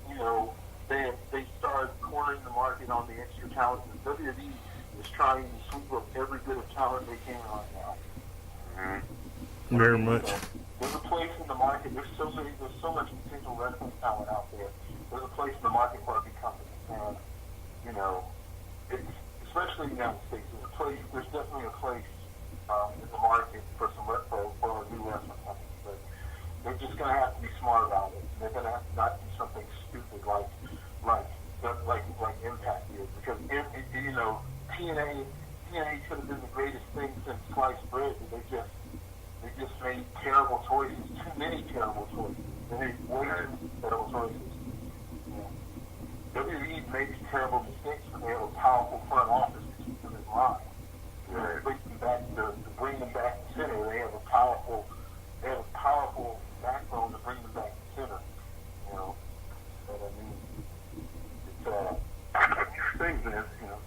you know, they start cornering the market on the extra talent. And WWE is trying to sweep up every bit of talent they can right now. Mm-hmm. Very much. There's a place in the market. There's so much potential wrestling talent out there. There's a place in the market for a big company, and you know, especially in the United States. There's definitely a place in the market for a new wrestling company. But they're just gonna have to be smart about it. They're gonna have to not do something stupid like Impact did, because you know, TNA could have been the greatest thing since sliced bread, but they just made terrible choices. Too many terrible choices. They made way too many terrible choices. Yeah. WWE makes terrible mistakes, but they have a powerful front office to keep them in line. To bring them back to center, they have a powerful backbone to bring them back to center. You know, but I mean, it's things that you know.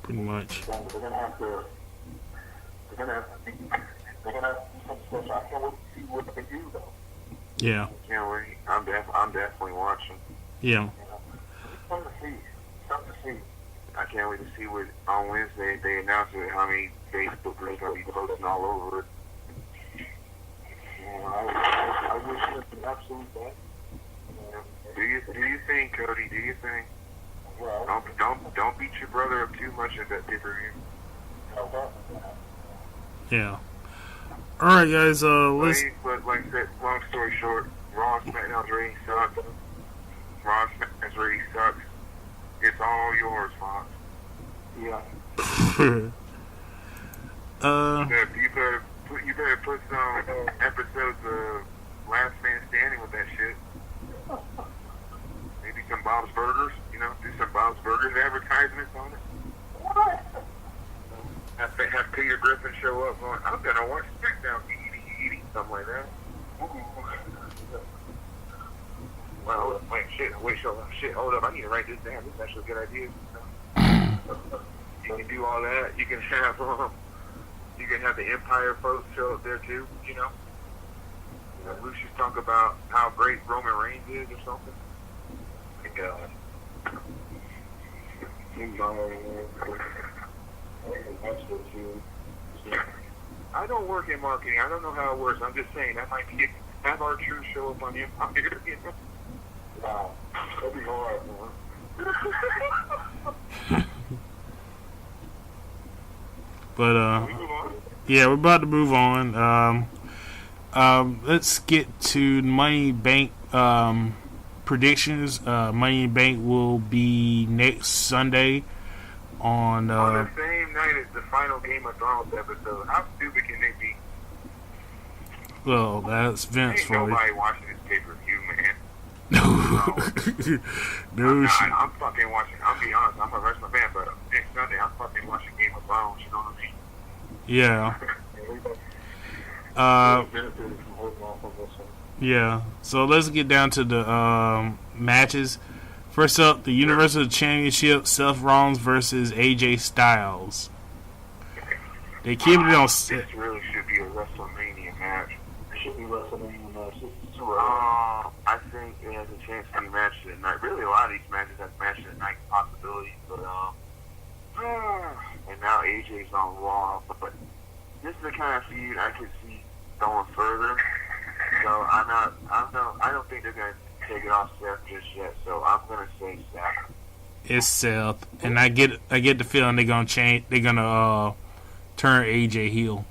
Pretty much. They're gonna have to do some stuff. I can't wait to see what they do, though. Yeah. Can't wait. I'm definitely watching. Yeah. It's something to see. I can't wait to see what on Wednesday they announce it. How many Facebookers gonna be posting all over it. I wish them the absolute best. Do you think, Cody? Do you think? Well, Don't beat your brother up too much at that pay-per-view. Yeah. All right, guys. Let's. But like I said, long story short, Raw and SmackDown's rating sucks. Raw and SmackDown's rating sucks. It's all yours, Fox. Yeah. You better put some episodes of Last Man Standing with that shit. Maybe some Bob's Burgers. You know, do some Bob's Burgers advertisements on it. What? Have Peter Griffin show up going, I'm gonna watch SmackDown, eating something like that. Well, hold up, I need to write this down. This is actually a good idea. You can do all that. You can have the Empire folks show up there too. You know, Lucius talk about how great Roman Reigns is or something. And I don't work in marketing. I don't know how it works. I'm just saying that might be have our truth show up on Empire. You know? Wow, that'd be hard, man. But yeah, we're about to move on. Let's get to Money Bank predictions. Money Bank will be next Sunday on the same night as the final Game of Thrones episode. How stupid can they be? Well, that's Vince Ain't for you. nobody watching this pay-per-view, man. No, I'm fucking watching. I'll be honest, I'm a wrestling fan, but next Sunday I'm fucking watching Game of Thrones. You know what I mean? Yeah. Yeah. So let's get down to the matches. First up, the Universal Championship: Seth Rollins versus AJ Styles. They keep it on. This really should be a WrestleMania match. It should be WrestleMania match. I think it has a chance to be match of the night. Really, a lot of these matches have match of the night possibilities, but and now AJ's on Raw, but this is the kind of feud I could see going further. So I don't think they're gonna take it off Seth just yet. So I'm gonna say Seth. It's Seth, and I get the feeling they're gonna change. They're gonna turn AJ heel.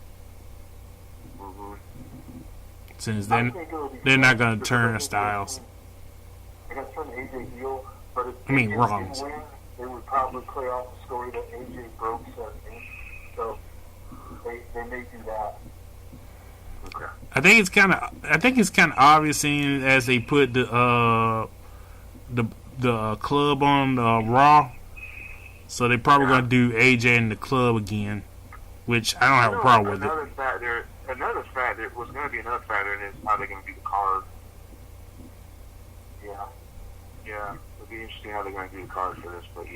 Since then they're not gonna turn Styles. They're gonna turn AJ heel, but if I mean AJ Rollins. didn't win, they would probably play off the story that AJ broke Seth in. So they may do that. Okay. I think it's kind of obvious seeing as they put the club on Raw, so they're probably gonna do AJ in the club again, which I don't have a problem with it. Another factor was gonna be another factor, and is how they're gonna do the card. Yeah, it'll be interesting how they're gonna do the card for this, but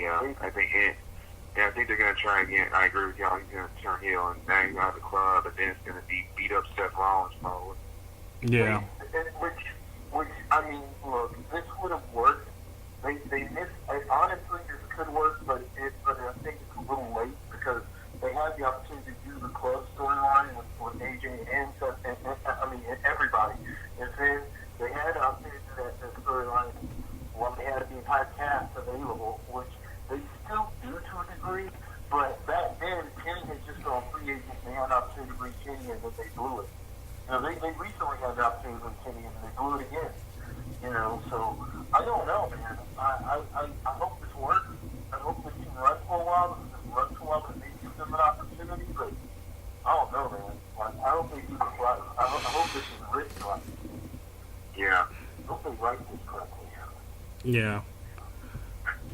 I think they're gonna try again. I agree with y'all. He's gonna turn heel and bang out the club, and then it's gonna be beat up Seth Rollins probably. Yeah. Which I mean, look, this would have worked. They missed. Honestly, this could work, but I think it's a little late because they had the opportunity to do the club storyline with AJ and Seth, and everybody, and then they had the opportunity to do that storyline while they had the entire cast available, which they still do to a degree, but back then, Kenny had just gone free agent, and they had an opportunity to bring Kenny in, but they blew it. They recently had the opportunity to bring Kenny in, and they blew it again. So I don't know, man. I hope this works. I hope they can run for a while, but they give them an opportunity, but I don't know, man. I hope they do this right. I hope this is written right. Yeah. I hope they write this correctly. Yeah.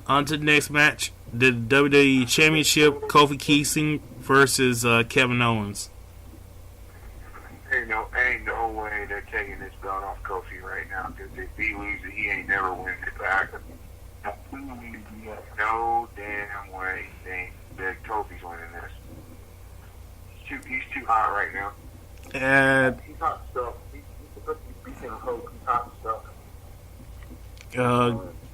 On to the next match. The WWE Championship, Kofi Kingston versus Kevin Owens. Ain't no way they're taking this belt off Kofi right now, because if he loses, he ain't never winning it back. No damn way that Kofi's winning this. He's too hot right now. He's hot stuff. He's supposed to be beating Hope. He's hot stuff.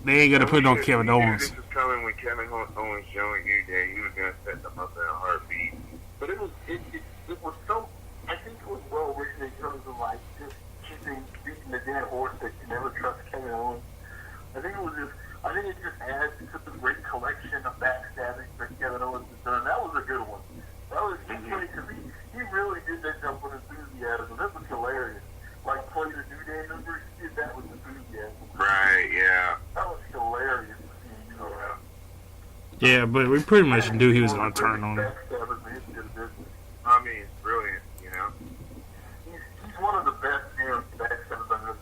They ain't gonna put it on Kevin Owens. This was coming when Kevin Owens joined New Day. He was gonna set them up in a heartbeat. But it was so. I think it was well written in terms of like just keeping beating the dead horse that you never trust Kevin Owens. I think it just adds to the great collection of backstabbing that Kevin Owens has done. That was a good one. That was funny because he really did that jump with enthusiasm. That was hilarious. Like play the New Day number, he did that with enthusiasm. Right, yeah. That was hilarious. Yeah, but we pretty much knew he was gonna turn on him. I mean, it's brilliant, He's one of the best backstabbers I've ever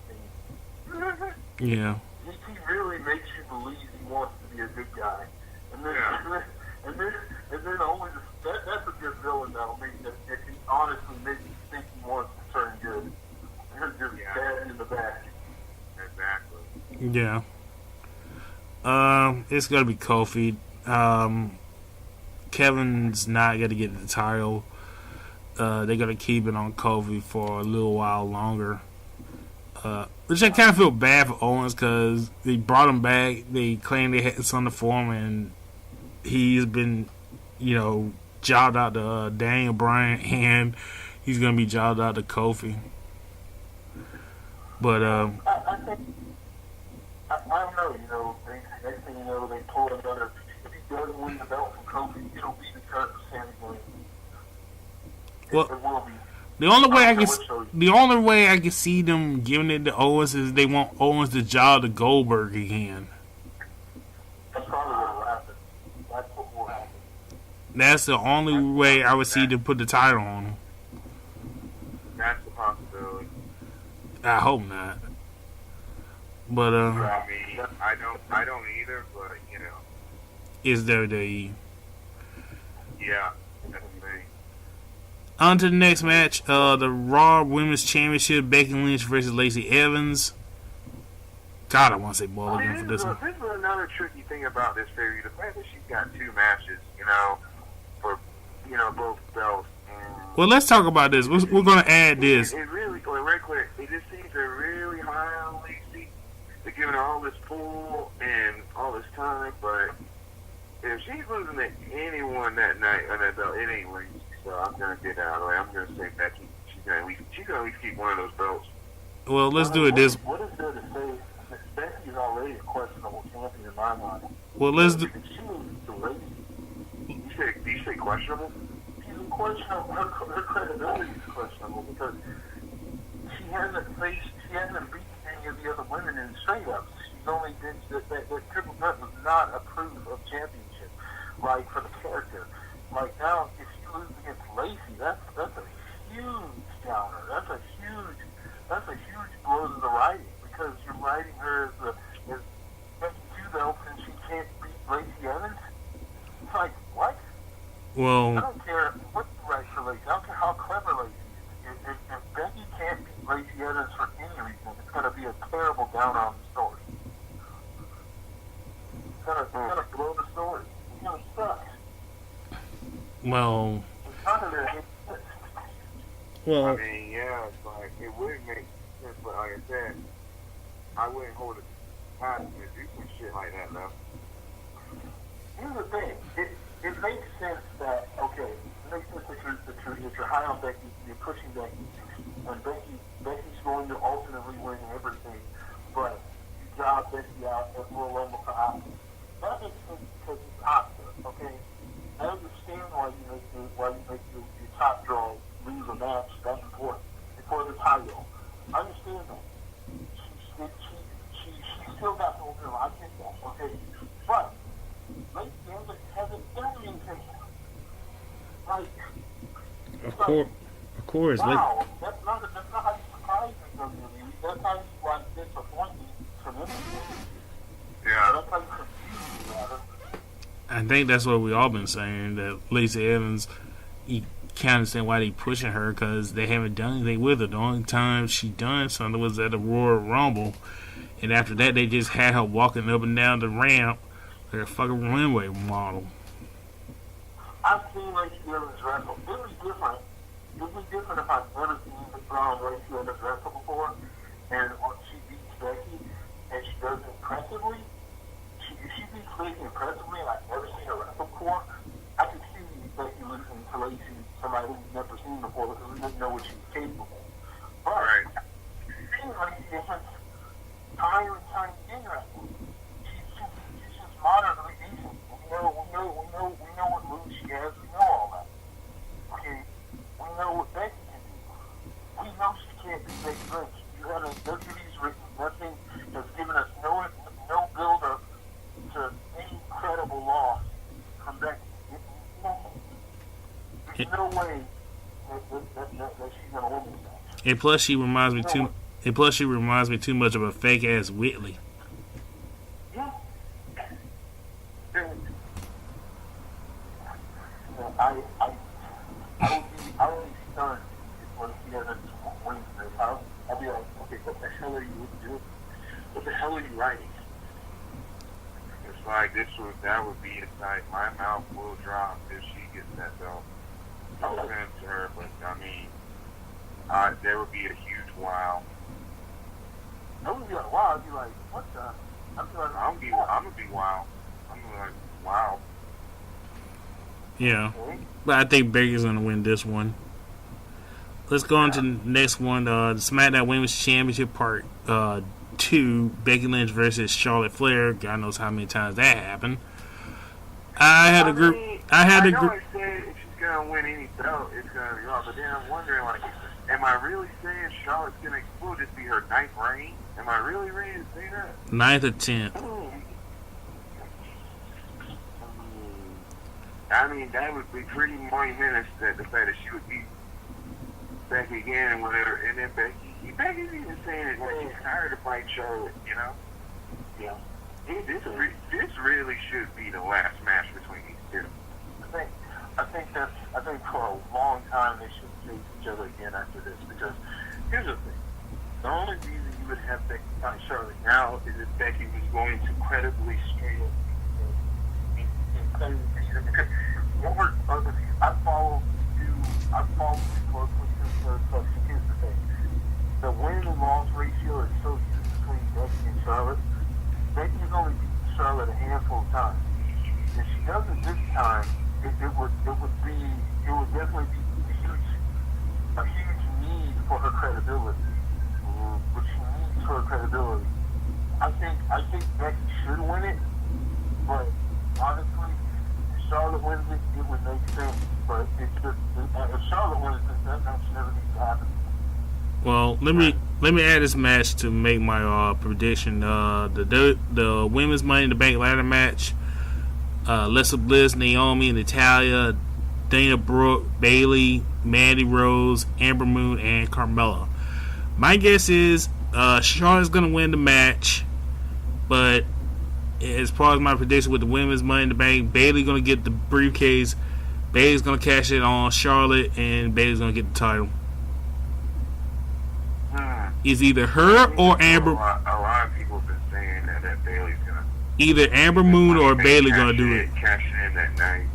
seen. Yeah. He really makes you believe he wants to be a good guy, and then only that's a good villain that'll make that can honestly make you think he wants to turn good. Just bad in the back. Exactly. Yeah. It's gonna be Kofi. Kevin's not gonna get the title. They're gonna keep it on Kofi for a little while longer. Which I kind of feel bad for Owens because they brought him back. They claimed they had something for him, and he's been, jobbed out to Daniel Bryan, and he's gonna be jobbed out to Kofi. But I think I don't know. Next thing you know, they pull another. If he doesn't win the belt from Kofi, it'll be the cut of Sami Zayn. Well, it will be. The only way I can see them giving it to Owens is they want Owens to job to Goldberg again. That's probably what will happen. That's what will happen. That's the only way I would see them put the title on him. That's the possibility. I hope not. But I mean, I don't either. But it's WWE. Yeah, that's the thing. On to the next match, the Raw Women's Championship, Becky Lynch versus Lacey Evans. God, I want to say ball again for this one. This is another tricky thing about this period. The fact that she's got two matches, for both belts. Well, let's talk about this. We're going to add this. It really, right quick, it just seems they're really high on Lacey. They're giving her all this pull and all this time, but if she's losing to anyone that night on that belt, it ain't Lacey. So I'm gonna get out of the way. I'm gonna say Becky. She's gonna at least keep one of those belts. Well, let's do it this. What is there to say? Becky's already a questionable champion in my mind. Well, let's do. She loses to Lacey. You say questionable? She's questionable. Her credibility is questionable because she hasn't beaten any of the other women in straight ups. She's only been that triple threat was not a proof of championship, like for the character. Like now, if she loses against Lacey, that's a huge downer. That's a huge blow to the writing, because you're writing her as Becky Two belts and she can't beat Lacey Evans. It's like, what? Well, I don't care what you write for Lacey. I don't care how clever Lacey is. If Becky can't beat Lacey Evans for any reason, it's going to be a terrible downer on the story. It's going to blow the story. It's going to suck. well, It's not going to well. I mean, yeah, it's like, it would make sense, but like I said, I wouldn't hold it past to do some shit like that, though. Here's the thing. It makes sense that, okay, it makes sense that you're high on Becky, you're pushing Becky, and Becky's going to ultimately win everything, but you job Becky out at Royal Rumble for Asuka. That makes sense because it's Asuka, okay? I understand why you make your top draw lose a match that's important before the title. I understand that. She still got no real. I get that, okay? But Lacey Evans hasn't done anything. Like, Of course. wow, that's not how you surprise me, WWE. That's how you like disappoint me tremendously. Yeah. That's how you confuse me, rather. I think that's what we all been saying, that Lacey Evans, you can't understand why they pushing her, because they haven't done anything with her. The only time she done something was at the Royal Rumble, and after that they just had her walking up and down the ramp like a fucking runway model. I've seen Lacey Evans wrestle. It would be different. It would be different if I've never seen Lacey Evans wrestle before, and she beats Becky, and she does it impressively. If she beats Lacey impressively, and I've never seen her wrestle before, I could see Becky losing to Lacey, somebody who's never seen before, because we didn't know what she was capable of. But seeing Lacey Evans time and time again wrestle, she's just moderately decent. We know what moves she has. We know all that. Okay, we know what Becky can do. We know she can't be Becky Lynch. You had a WWE's written nothing that's given us no build up to any credible loss from Becky. There's no way that she's gonna win this match. And plus, she reminds me too. And plus, she reminds me too much of a fake ass Whitley. Yeah. I would be stunned when she doesn't win this. I'll be like, okay, what the hell are you doing? What the hell are you writing? It's like that would be it's like my mouth will drop if she gets that belt. No offense to her, but I mean, there would be a huge wow. I wouldn't be like, wow. I'd be like, what the? I'm gonna be wow. I'm gonna be like, wow. Yeah, but I think Becky's gonna win this one. Let's go on to the next one. The SmackDown Women's Championship Part 2: Becky Lynch versus Charlotte Flair. God knows how many times that happened. I had a group. I know I said if she's gonna win any belt, it's gonna be Raw. But then I'm wondering, like, am I really saying Charlotte's gonna will just be her 9th reign? Am I really ready to say that? 9th or 10th. I mean, that would be pretty monumentous, that the fact that she would beat Becky again and whatever, and then Becky's even saying it like she's tired of fighting Charlotte, you know? Yeah. This really should be the last match between these two. I think for a long time they should face each other again after this, because here's the thing. The only reason you would have Becky fight Charlotte now is if Becky was going to credibly straight up because I follow you closely since here's the thing. The win and loss ratio is so huge between Becky and Charlotte. Becky has only beaten Charlotte a handful of times. If she does it this time, it would definitely be a huge need for her credibility. What she needs for her credibility. I think Becky should win it, but honestly, if Charlotte wins it, it would make sense. But if Charlotte wins it, that match never needs to happen. Well, let me add this match to make my prediction. The women's Money in the Bank ladder match. Alexa Bliss, Naomi, and Natalya Dana Brooke, Bayley, Mandy Rose, Amber Moon, and Carmella. My guess is Charlotte's going to win the match, but as far as my prediction with the women's Money in the Bank, Bayley's going to get the briefcase, Bayley's going to cash it on Charlotte, and Bayley's going to get the title. It's either her or Amber. A lot of people have been saying that Bayley's going to. Either Amber Moon or Bayley going to do it. Cash in that night.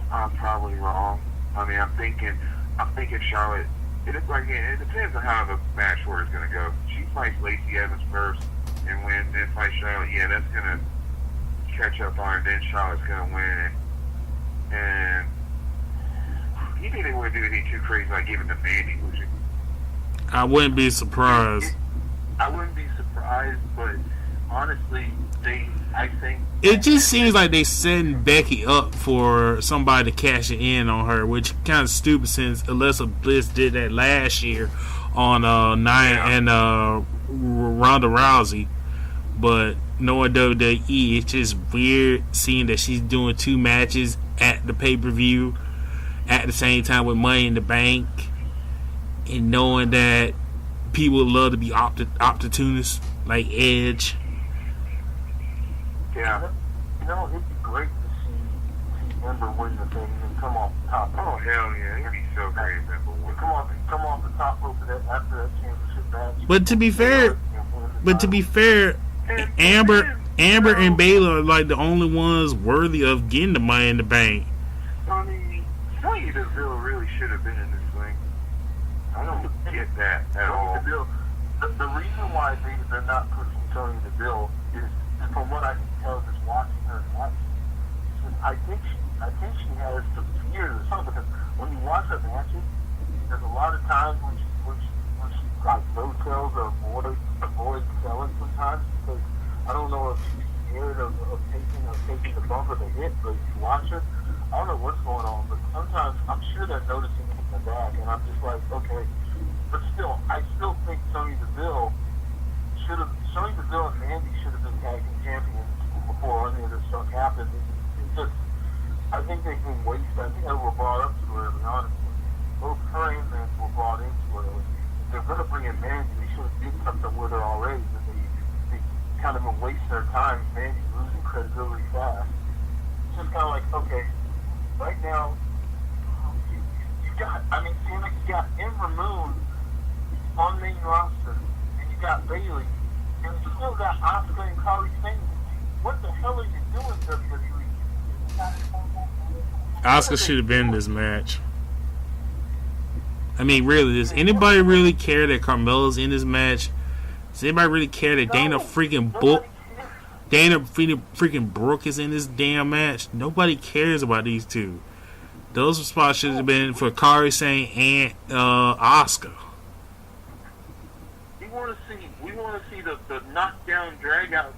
I'm probably wrong. I mean, I'm thinking Charlotte. It depends on how the match order is going to go. She fights Lacey Evans first, and then fights Charlotte. Yeah, that's going to catch up on her. Then Charlotte's going to win. And you think they wouldn't do anything too crazy like giving to Mandy, would you? I wouldn't be surprised. I wouldn't be surprised, but honestly, I think it just seems like they setting Becky up for somebody to cash it in on her, which kind of stupid since Alexa Bliss did that last year on Nia and Ronda Rousey. But knowing WWE, it's just weird seeing that she's doing 2 matches at the pay-per-view at the same time with Money in the Bank, and knowing that people love to be opportunists like Edge. Yeah. You know, it'd be great to see Ember win the thing and come off the top. Oh, hell yeah. It'd be so great if Ember won. Come off the top rope after that championship match. But to be fair, Amber and Bayley are like the only ones worthy of getting the Money in the Bank. I mean, Sonya Deville really should have been in this thing. I don't get that at all. The reason why they're not pushing Sonya Deville is from what I can tell, just watching her match. I think she has some fears or something, because when you watch her matches, there's a lot of times when she like no tells or avoid selling sometimes, because I don't know if she's scared of taking the bump or the hit, but if you watch her, I don't know what's going on, but sometimes I'm sure they're noticing it in the back, and I'm just like, okay, but still, I still think Sonya Deville and Mandy should have been tag team champions before any of this stuff happened. It's just, I think they've been wasted. I think they were brought up too early, honestly. Both her and Mandy were brought in too early. If they're going to bring in Mandy, they should have did something with her already, but they kind of been wasting their time. Mandy losing credibility fast. It's just kind of like, okay, right now, you got Ember Moon on main roster, and you got Bayley, and you still got Asuka and Kairi Sane. What the hell are you doing, WWE? Asuka should have been in this match. I mean, really, does anybody really care that Carmella's in this match? Does anybody really care that Dana freaking Brooke is in this damn match? Nobody cares about these two. Those spots should have been for Kairi Sane and Asuka. We want to see the knockdown drag out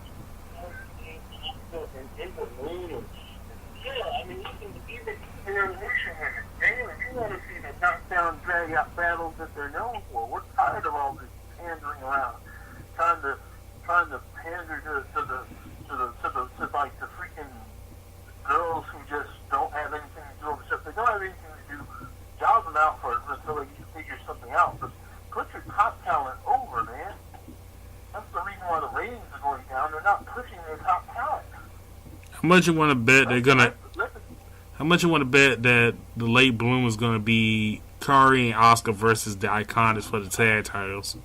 and Ember Moon and I mean even Revolution women. Damn, you want to see the knockdown drag out battles that they're known for. We're tired of all this pandering around, trying to pander to like the freaking girls who just don't have anything to do except they don't have anything to do. Job them out for until they figure something out. But put your top talent over, man. That's the reason why the ratings are going down. They're not pushing their top talent. How much you want to bet they're gonna? How much you want to bet that the late bloom is gonna be Kairi and Asuka versus the Iconics for the tag titles?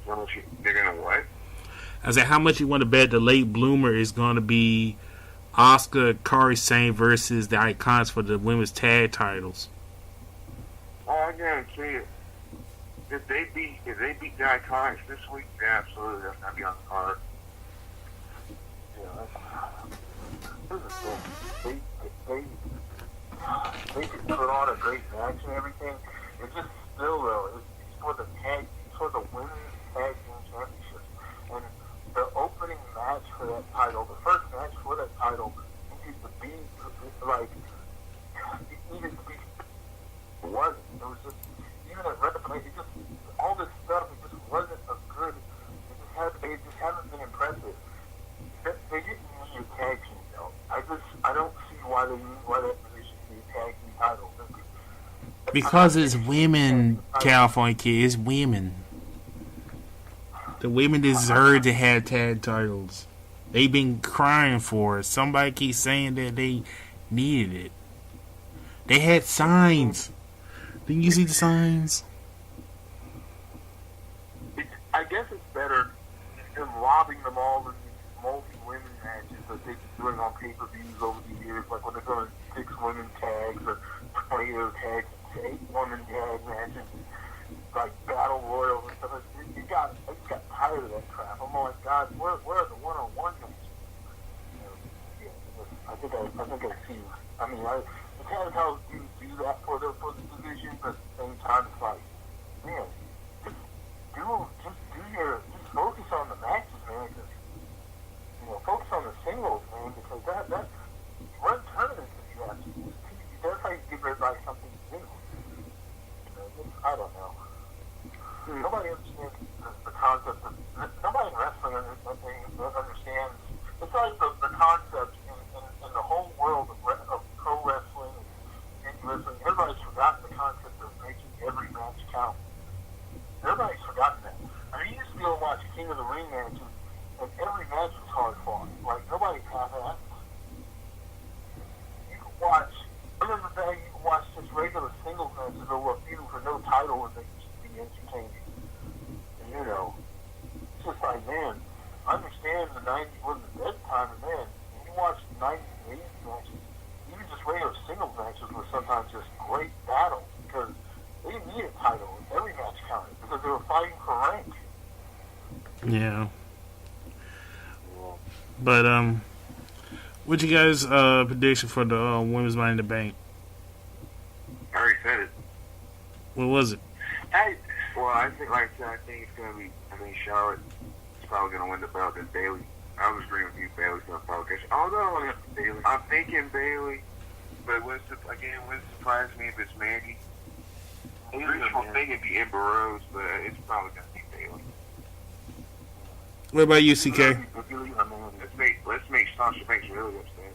How much they're gonna what? I said, how much you want to bet the late bloomer is gonna be Asuka, Kairi Sane versus the Iconics for the women's tag titles? Oh, I guarantee it. If they beat the Iconics this week, yeah, absolutely, that's gonna be on the card. This is they could put on a great match and everything. It's just still though, it's for the women's tag team championships. And the opening match for that title, the first match for that title, needed to be like it needed to be it was just even at WrestleMania, it just all this stuff, it just wasn't a good. It just hasn't been impressive. They didn't need a tag team belt. Because it's women, California kid. It's women. The women deserve to have tag titles. They've been crying for it. Somebody keeps saying that they needed it. They had signs. Didn't you see the signs? I guess it's better than robbing them all in these multi-women matches that they've been doing on pay-per-views over the years, like when they're doing 6 women tags or tornado tags, 8 women tag matches, like battle royals and stuff. I just got tired of that crap. I'm like, God, where are the one-on-one matches? I think I see. I mean, the tag titles do that for the division, but at the same time, it's like, man, just focus on the matches, man. Because focus on the singles, man. Because that run tournaments if you have to. That's how you give everybody something to do. I don't know. Nobody understands the concept of. Nobody in wrestling understands. It's like the concept in the whole world of pro wrestling and wrestling. Everybody's forgotten the concept of making every match count. Everybody's forgotten that. I mean, you used to be able to watch King of the Ring matches, and every match was hard fought. Like, nobody's half-assed. You can watch, other than that, you can watch just regular singles matches over a feud for no title, and they used to be entertaining. And, it's just like, man, I understand the 90s was the dead time, and man, when you watch 90s and 80s matches, even just regular singles matches were sometimes just great battles, because they didn't need a title. Every match counted because they were fighting for rank. Yeah. But what you guys prediction for the women's Money in the Bank? I already said it. What was it? I think, like I said, I think it's gonna be. I think Charlotte is probably gonna win the belt. Then Bayley. I was agreeing with you. Bayley's gonna probably catch. Although Bayley, I'm thinking Bayley, but wouldn't surprise me if it's Mandy. Original thing would be Ember Rose, but it's probably gonna be Bayley. What about you, CK? Let's make Sasha Banks really upset.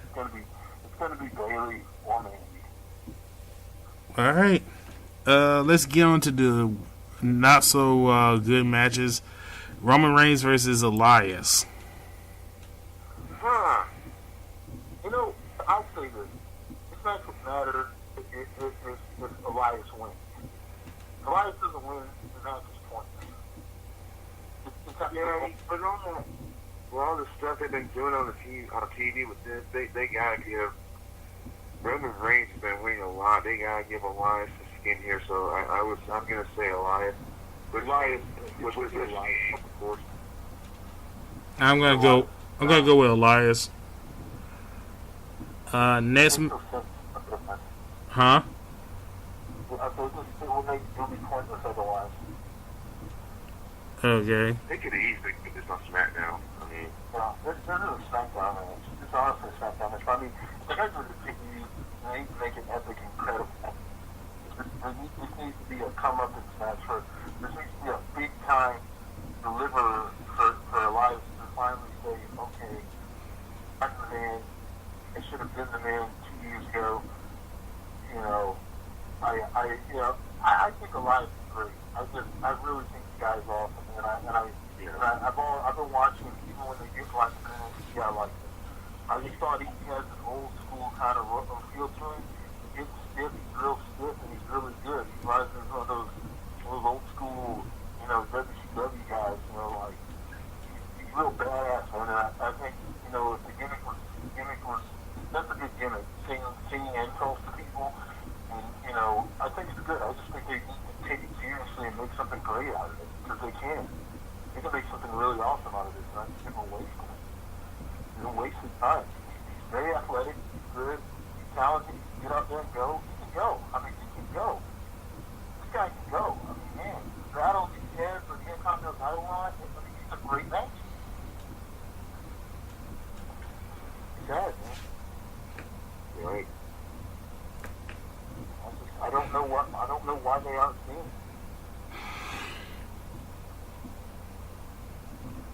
It's gonna be Bayley or Mandy. All right. Let's get on to the not so good matches. Roman Reigns versus Elias. I'll say this. This match would matter if Elias wins. If Elias doesn't win, the match is pointless. But all the stuff they've been doing on TV with this, they gotta give Roman Reigns has been winning a lot. They gotta give Elias a skin here. So I'm gonna say Elias. But Elias was with Elias, of course. I'm gonna go with Elias. Next. Huh? Okay. They could have easily put this on SmackDown. I mean, this is a SmackDown match. It's honestly a SmackDown match. I mean, the guys with the PPV, they need to make it epic and incredible. This needs to be a come-up-ins match. This needs to be a big-time deliverer for Elias to finally say, okay, I'm the man. I should have been the man 2 years ago. I think Elias is great. I really think the guy's awesome, and I've been watching him even when they get like I like him. I just thought he has an old school kind of feel to him. He gets stiff, he's real stiff, and he's really good. He reminds me of one of those old school, WCW guys. Like he's real badass, man. And I think if the gimmick was that's a good gimmick, singing insults to people. And, I think it's good. I just think they need to take it seriously and make something great out of it. Because they can. They can make something really awesome out of this. And I just think we're wasting it. We're wasting time. He's very athletic. He's good. He's talented. He can get out there and go. He can go. I mean, he can go. This guy can go. I mean, man. The battles he has for the Intercontinental title line, he's a great match. He's sad, man. right. I don't know why they aren't seeing it.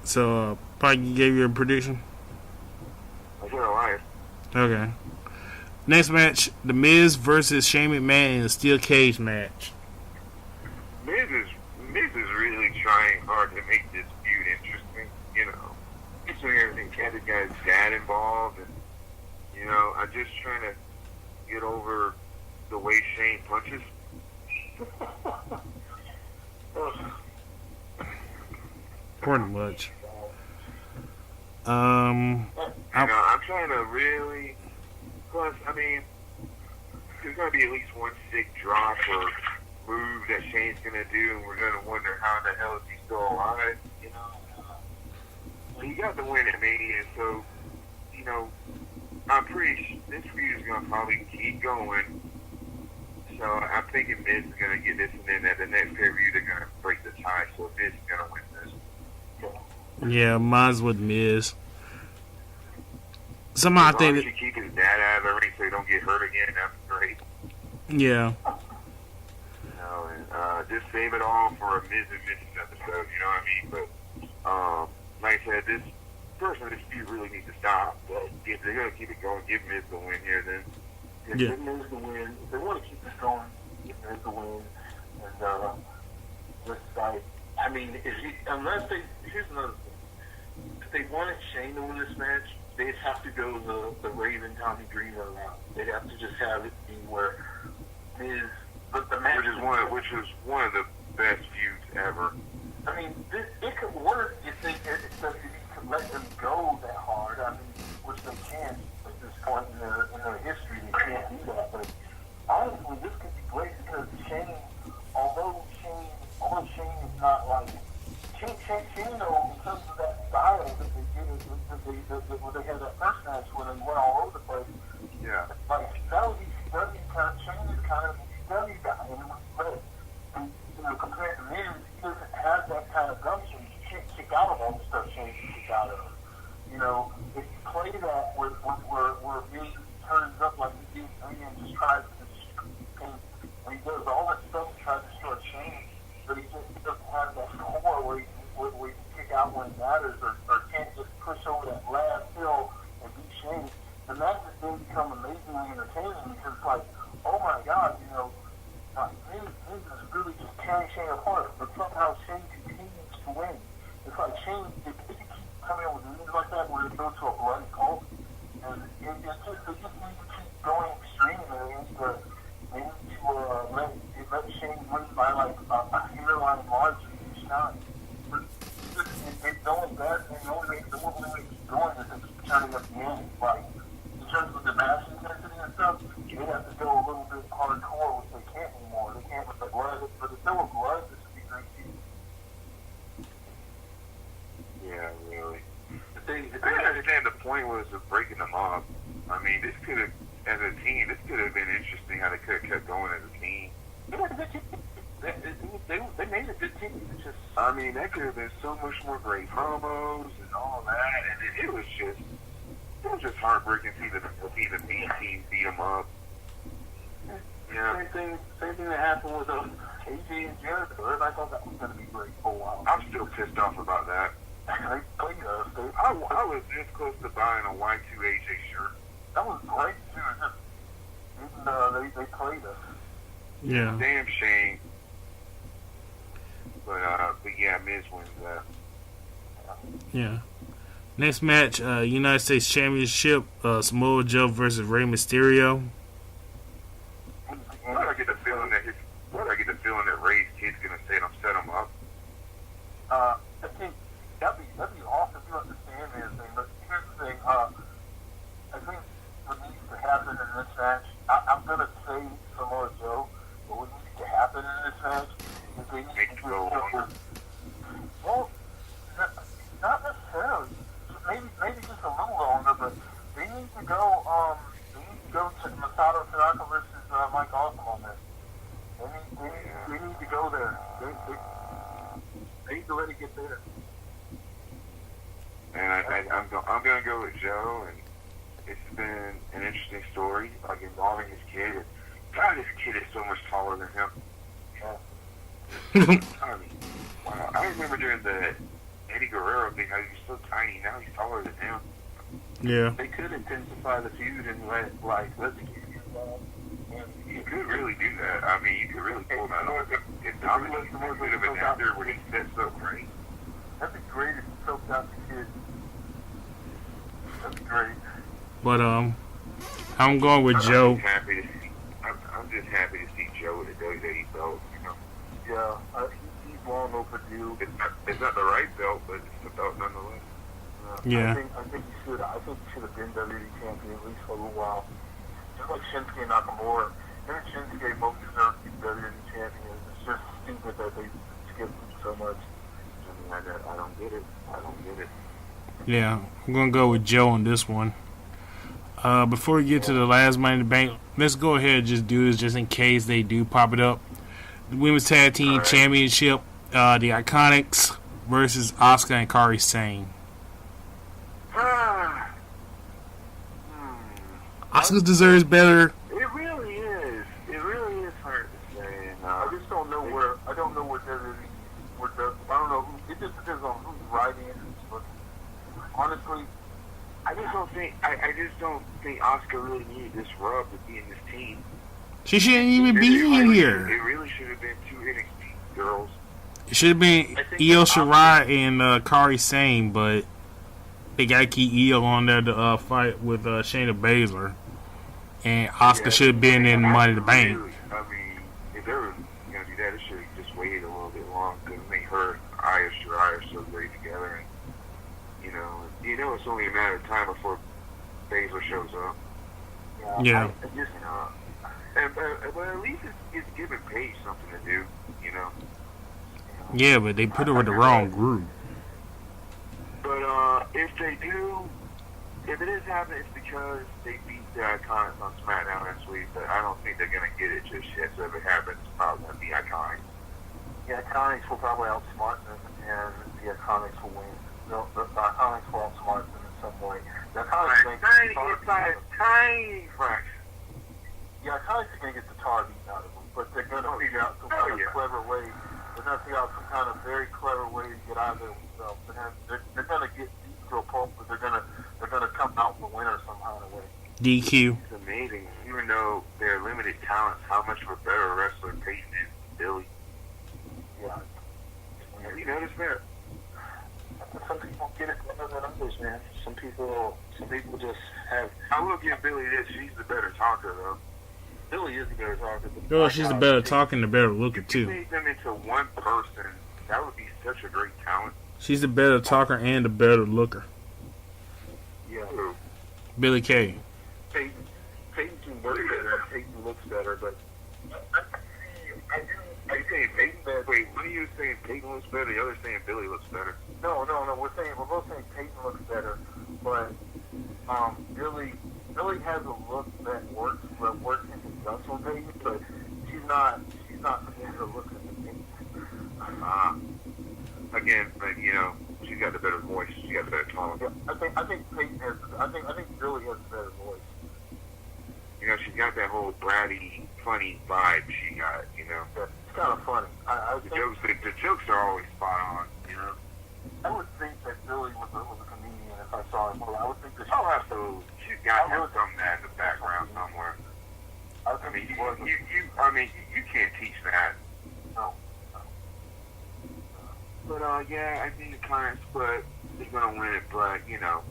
So, Pike, you gave your prediction? I said Elias. Okay. Next match, The Miz versus Shane McMahon in a steel cage match. Miz is really trying hard to make this feud interesting. You know, he's doing everything. Had the guy's dad involved, and you know, I'm just trying to get over the way Shane punches. Pretty much. I'm trying to really. Plus, I mean, there's going to be at least one sick drop or move that Shane's going to do, and we're going to wonder how the hell is he still alive. You know, he got the win at Mania, so you know, I'm pretty. This feud is going to probably keep going. So I'm thinking Miz is going to get this, and then at the next pay-per-view they're going to break the tie. So Miz is going to win this. Yeah, mine's with Miz. Somehow I think as long as you keep his dad out of the ring so he don't get hurt again, that's great. Yeah. You know, and just save it all for a Miz and Miz episode. You know what I mean? But like I said, this feud really needs to stop. But if they're going to keep it going, give Miz the win here, then. Give Miz the win. If they want to keep this going, give Miz the win. And just like, I mean, here's another thing. If they wanted Shane to win this match, they'd have to go the Raven Tommy Dreamer route. They'd have to just have it be where Miz, but the match which is one of the best feuds ever. I mean, it could work if you could let them go that hard. I mean, which they can't at this point in their history. They can't do that. But honestly, this could be great because Shane, although Shane is not like Shane, though, in terms of that style that they did, when they had that first match when they went all over the place. Yeah. Like that was ECW kind of. Shane is kind of an ECW guy, and it was great. And you know, compared to Miz, he doesn't have that kind of gumption. You can't kick out of all the stuff Shane can kick out of. You know, if you play that where Miz turns up like he did and just tries to and he does all that stuff to try to destroy Shane, but he just doesn't have that core where he can kick out when it matters or can't just push over that last hill and beat Shane. And that just then become amazingly entertaining because it's like, oh my God, you know, Miz is really just tearing Shane apart, but somehow Shane continues to win. It's like Shane, if they keep coming up with moves like that where it goes to a bloody pulp, and they just need to keep going extreme, and they need to let Shane win by like a hairline margin each time. But it's only that, and the only way to keep going is to keep turning up the end. Like, in terms of the match intensity and stuff, they have to go a little bit hardcore, which they can't anymore. They can't with the blood, but if there were blood, this would be great too. Yeah, really. I understand the point was of breaking them up. I mean, this could have, as a team, this could have been interesting how they could have kept going as a team. They made a good team. It's just, I mean, that could have been so much more great promos and all that, and it was just heartbreaking to see the B team beat them up. Yeah. Same thing that happened with AJ and Jericho. Everybody thought that was going to be great for a while. I'm still pissed off about that. I was this close to buying a Y2 AJ shirt. That was great too. They played us. Yeah. Damn shame. But yeah, Miz wins that. Yeah. Next match, United States Championship, Samoa Joe versus Rey Mysterio. Why do I get the feeling that Rey's kid's gonna set him up? I think that'd be awesome if you understand everything. But here's the thing. I think what needs to happen in this match, I'm gonna say Samoa Joe, but what needs to happen in this match is they need to go longer. Well, not necessarily. Maybe just a little longer, but they need to go. To Masato Tanaka versus Mike Awesome on this. They need to go there. They need to let it get there. And I'm gonna go with Joe, and it's been an interesting story, like involving his kid. God, this kid is so much taller than him. I mean, wow. I remember during the Eddie Guerrero thing, how he was so tiny. Now he's taller than him. Yeah. They could intensify the feud and let's get you involved. You could really do that. I mean, you could really pull that off. If Dominic is a bit of an actor when he sets up right. That'd be great if he choked out the kid. That'd be great. But I'm going with Joe. I'm just happy to see Joe with the WWE belt. You know. Yeah, he's long overdue. It's not the right belt, but it's the belt nonetheless. Yeah. I think he should have been WWE champion at least for a little while. Just like Shinsuke Nakamura. Him and Shinsuke both deserve to be WWE champions. It's just stupid that they skipped him so much. I don't get it. Yeah, I'm going to go with Joe on this one. Before we get to the last Money in the Bank, let's go ahead and just do this just in case they do pop it up. The Women's Tag Team Championship, the Iconics versus Asuka and Kairi Sane. Asuka deserves better. It really is. It really is hard to say. I just don't know where. I don't know where WWE. I don't know. It just depends on who's writing it. But honestly, I just don't think Asuka really needed this rub to be in this team. She shouldn't even be in here. It really should have been two NXT girls. It should have been Io Shirai and Kairi Sane, but they got to keep Io on there to fight with Shayna Baszler. And Asuka should have been in Money in the Bank. I mean, if they were going to do that, it should have just waited a little bit long because I think her and Io Shirai are so great together. And, you know, it's only a matter of time before Baszler shows up. Yeah. But at least it's giving Paige something to do, you know. Yeah, but they put her with the wrong group. But if it is happening, it's because they beat the Iconics on SmackDown last week. But I don't think they're gonna get it just yet. So if it happens, it's probably gonna be Iconics. the Iconics will probably outsmart them, and the Iconics will win. The Iconics will outsmart them in some way. The Iconics make tiny fraction. The Iconics are going to get the tar beaten out of them, but they're going to figure out some kind of clever way. They're going to figure out some kind of very clever way to get out of there themselves. They're going to get beaten to a pulp, but they're going to come out the winner somehow in a way. DQ. It's amazing, even though they're limited talents, how much of a better wrestler Peyton is than Billy. Yeah. Have you noticed that? Some people get it better than others, man. Some people just have. I will give Billy this. She's the better talker, though. Billy is the better talker. Oh, she's the better talking, the better looker too. If you made them into one person, that would be such a great talent. She's the better talker and the better looker. Yeah. Billy Kay. Peyton can work better and Peyton looks better, but Are you saying Peyton? Wait, one of you is saying Peyton looks better, the other saying Billy looks better. No. We're both saying Peyton looks better, but Billy has a look that works in conjunction with Peyton, but she's not better looking than Peyton. Again, but she's got the better voice. She's got the better tone. Yeah, I think Peyton has. I think Billy has a better voice. She's got that whole bratty, funny vibe. She got, Yeah, it's kind of funny. The jokes are always spot on. I would think that Billy was a comedian if I saw him. Well, I would think that. Oh, absolutely. She's got to have some of that in the background somewhere. You can't teach that. No. But I think the Iconics, but they're gonna win it. But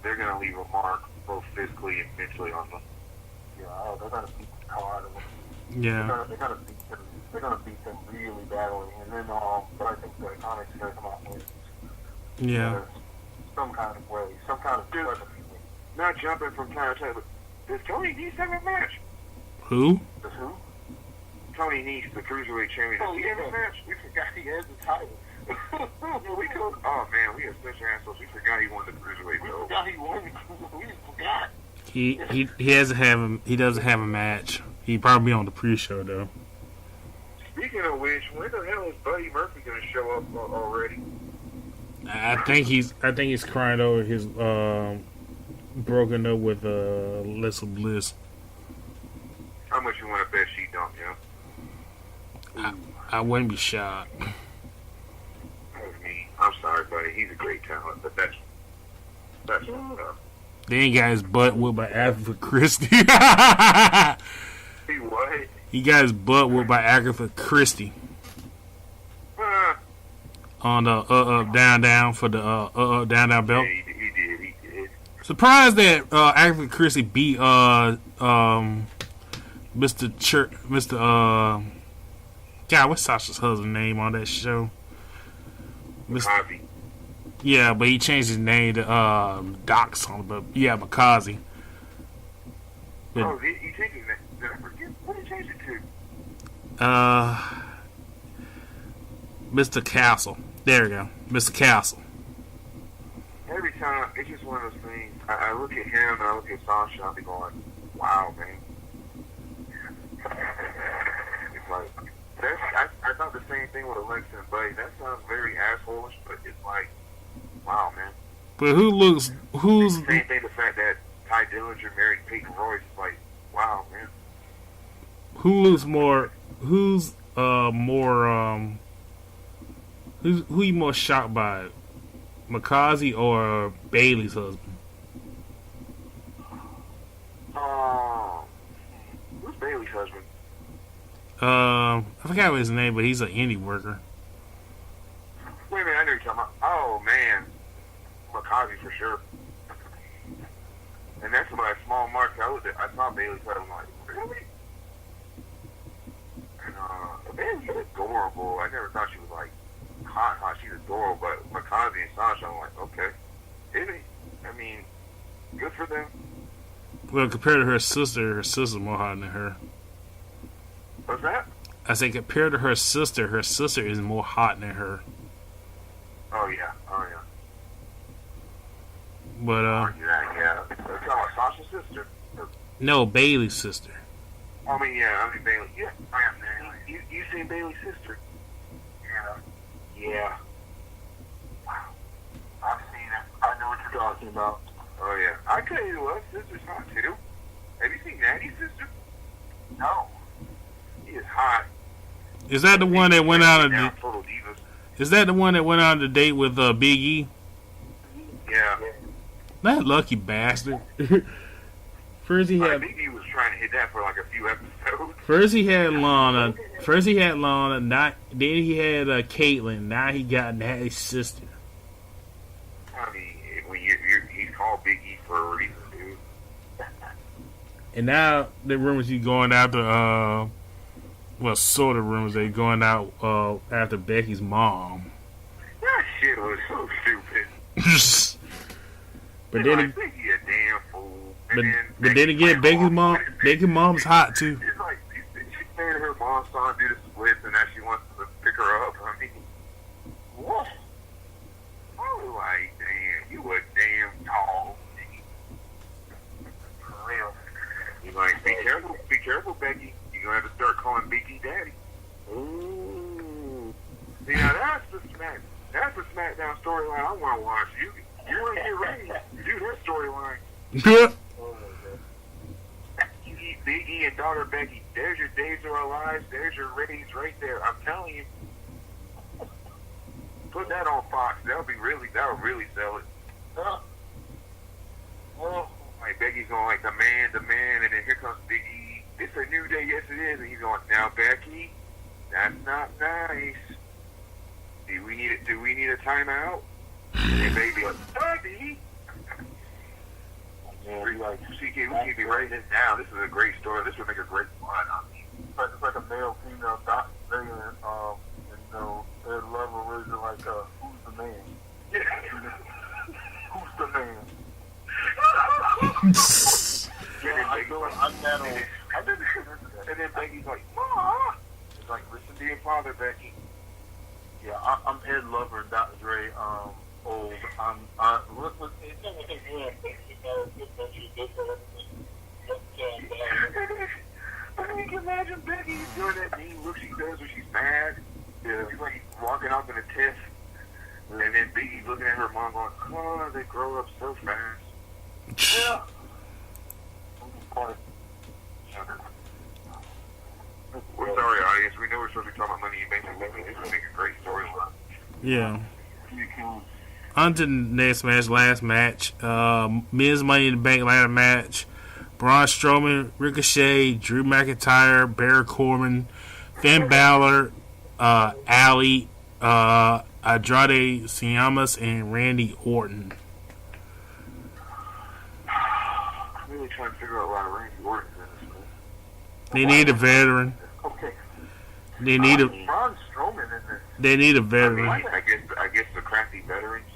they're gonna leave a mark both physically and mentally on them. Yeah, they're gonna beat the tar out of them. Yeah. They're gonna beat them. They're gonna beat them really badly, and then but I think the Iconics are gonna come out and win. Yeah. Some kind of way, some kind of clever way. Not jumping from time to time, but does Tony Nese have a match? Who? Does who? Tony Nese, the cruiserweight champion. Does he have a match? We forgot he has the title. Oh man, we have such assholes. We forgot he won the cruiserweight belt. We forgot he won. We forgot. He doesn't have a match. He probably be on the pre-show though. Speaking of which, when the hell is Buddy Murphy going to show up already? I think he's crying over his broken up with Alexa Bliss. How much you want to bet she don't, I wouldn't be shocked. I'm sorry, buddy. He's a great talent, but that's tough. Then he got his butt whooped by Agatha Christie. He what? He got his butt whooped by Agatha Christie. On the down for the down belt. Yeah, he did. Surprised that Agatha Christie beat Mr. God, what's Sasha's husband's name on that show? Makazi. Yeah, but he changed his name to Doc on it, but yeah, Makazi. Oh, he changed his name. Did I forget? What did he change it to? Mr. Castle. There we go. Mr. Castle. Every time, it's just one of those things. I look at him and I look at Sasha, I'll be going, wow, man. It's like, I thought the same thing with Alexa and Buddy. That sounds very assholeish, but it's like, wow, man. But who's the same thing, the fact that Ty Dillinger married Peyton Royce is like, wow, man. Who you more shocked by, Makazi or Bailey's husband? Who's Bailey's husband? I forgot what his name, but he's an indie worker. Wait a minute, I know you're talking about. Oh man, Makazi for sure. And that's about a small mark. I saw Bailey's husband. I'm like, really? And Bailey's adorable. I never thought she was like hot. She's adorable, but Makazi and Sasha, I'm like, okay. I mean, good for them. Well, compared to her sister's more hot than her. What's that? I say compared to her sister is more hot than her. Oh yeah. But yeah. That's about Sasha's sister. No, Bailey's sister. I mean Bailey. Yeah. You seen Bailey's sister? Yeah. Wow. I've seen it. I know what you're talking about. Oh yeah. I tell you what, sister's hot too. Have you seen Natty's sister? No. He is hot. Is that the one that went out on Total Divas. Is that the one that went on the date with Big E? Yeah. That lucky bastard. First he had Big E was trying to hit that for like a few episodes. First he had Lana. Then he had Caitlyn. Now he got Natty's sister. I mean, he's called Big E for a reason, dude. And now the rumors he's going after, sort of rumors they going out after Becky's mom. That shit was so stupid. But then, like, Becky a damn fool. But then again, Becky's mom's hot too. It's like she made her mom's son do the splits, and now she wants to pick her up. I mean, what? I was like, damn, you a damn tall. For real. You're like, be careful, Becky. You're gonna have to start calling Becky Daddy. Ooh. See, now that's the SmackDown storyline I want to watch. You want to get ready to do that storyline. You eat Big E and daughter Becky. There's your Days of Our Lives. There's your ratings right there. I'm telling you. Put that on Fox. That'll really sell it. Like Becky's going like the man, and then here comes Big E. It's a new day, yes it is. And he's going, now Becky, that's not nice. Do we need a timeout? And baby like, Becky. Yeah, we can be writing this down. This is a great story. This would make a great plot. I mean, It's like a male female Dr. Dre and their love origin like who's the man? Who's the man? And then Becky's like, Ma! It's like, listen to your father, Becky. Yeah, I'm Ed Lover and Dr. Dre, old. I mean, can you imagine Becky doing that mean look she does when she's mad? Yeah. She's like walking off in a tiff. And then Becky looking at her mom going, oh, they grow up so fast. Yeah. We're sorry, audience. We know we're supposed to be talking about money and banking. This would make a great storyline. Yeah. On to the next match, last match. Men's Money in the Bank ladder match. Braun Strowman, Ricochet, Drew McIntyre, Baron Corbin, Finn Balor, Ali, Andrade Cien and Randy Orton. I'm really trying to figure out why Randy Orton's in this, man. They need a veteran. Okay. They need a. Braun Strowman in this. They need a veteran. I guess the crappy veterans.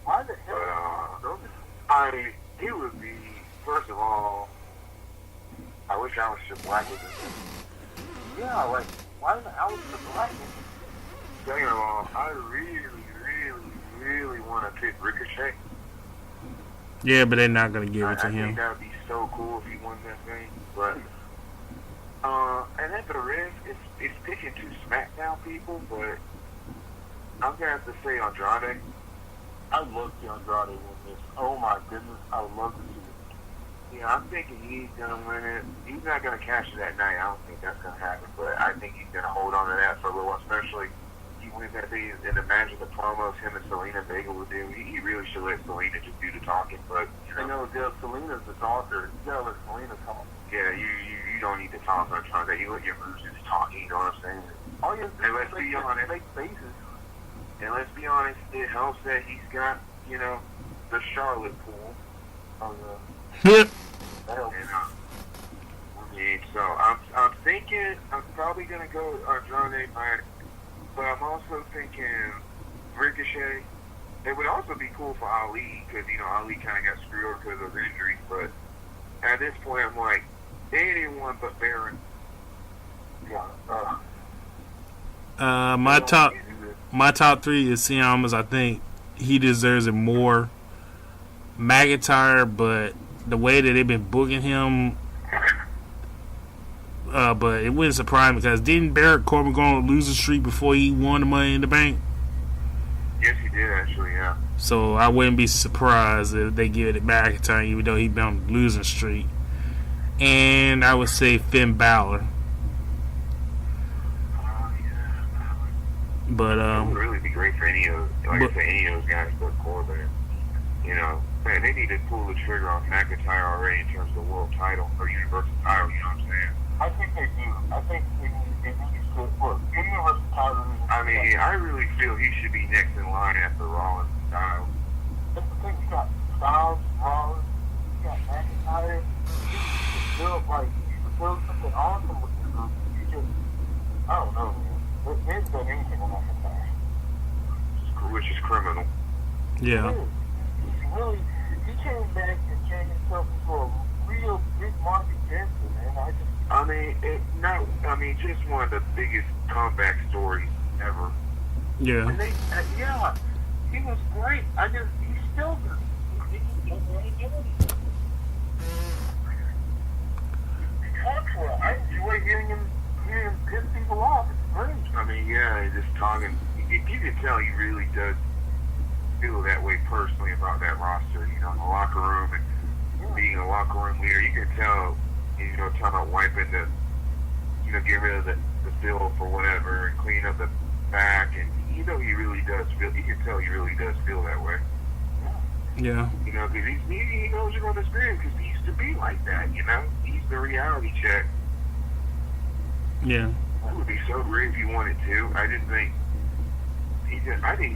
Why the hell? Strowman? It would be, first of all, I wish Aleister Black was in this. Yeah, like, why the Aleister Black in this? Second of all, I really want to pick Ricochet. Yeah, but they're not going to give it to I him. think that would be so cool if he won that thing. But, and at the risk, it's picking two SmackDown people, but I'm going to have to say Andrade. I'd love to see Andrade win this. Oh my goodness, I would love to see it. Yeah, I'm thinking he's going to win it. He's not going to cash it that night. I don't think that's going to happen, but I think he's going to hold on to that for a little while, especially he wins that thing. And imagine the promos him and Selena Vega will do. He really should let Selena just do the talking, but you know, Selena's the talker. You got to let Selena talk. Yeah, you don't need to talk on Andrade. You let your moves just talking, you know what I'm saying? Oh, yeah, and let's be honest. Make faces. And let's be honest, it helps that he's got, you know, the Charlotte pool. Oh, yeah. So I'm thinking I'm probably gonna go Andrade back, but I'm also thinking Ricochet. It would also be cool for Ali because you know Ali kind of got screwed over because of injuries. But at this point, I'm like anyone but Baron. Yeah. My top three is Cien. I think he deserves it more. McIntyre, but the way that they've been booking him, but it wouldn't surprise me because didn't Baron Corbin go on a losing streak before he won the Money in the Bank? Yes, he did actually, yeah. So I wouldn't be surprised if they give it to McIntyre, even though he's been on a losing streak. And I would say Finn Balor. But it would really be great for any of those guys but Corbin. You know, man, they need to pull the trigger on McIntyre already in terms of the world title or universal title. You know what I'm saying? I think they do. I think they need to look universal title. I mean, I really feel he should be next in line after Rollins and Styles. That's the thing. You got Styles, Rollins, you got McIntyre. You can build something awesome with this group. You just, I don't know, man. They haven't done anything on McIntyre. Which is criminal. Yeah. He came back and changed himself into a real big market dancer, man. Just one of the biggest comeback stories ever. Yeah. And he was great. He still he don't really do anything. I enjoy hearing him piss people off. It's great. I mean, yeah, just talking. You can tell he really does feel that way personally about that roster, you know, in the locker room and being a locker room leader. You can tell, you know, talking about wiping the, you know, get rid of the filth or whatever and clean up the back, and you know he really does feel. You can tell he really does feel that way. Yeah. You know, because he knows you're going to experience because he used to be like that. You know, he's the reality check. Yeah. It would be so great if he wanted to. I think he's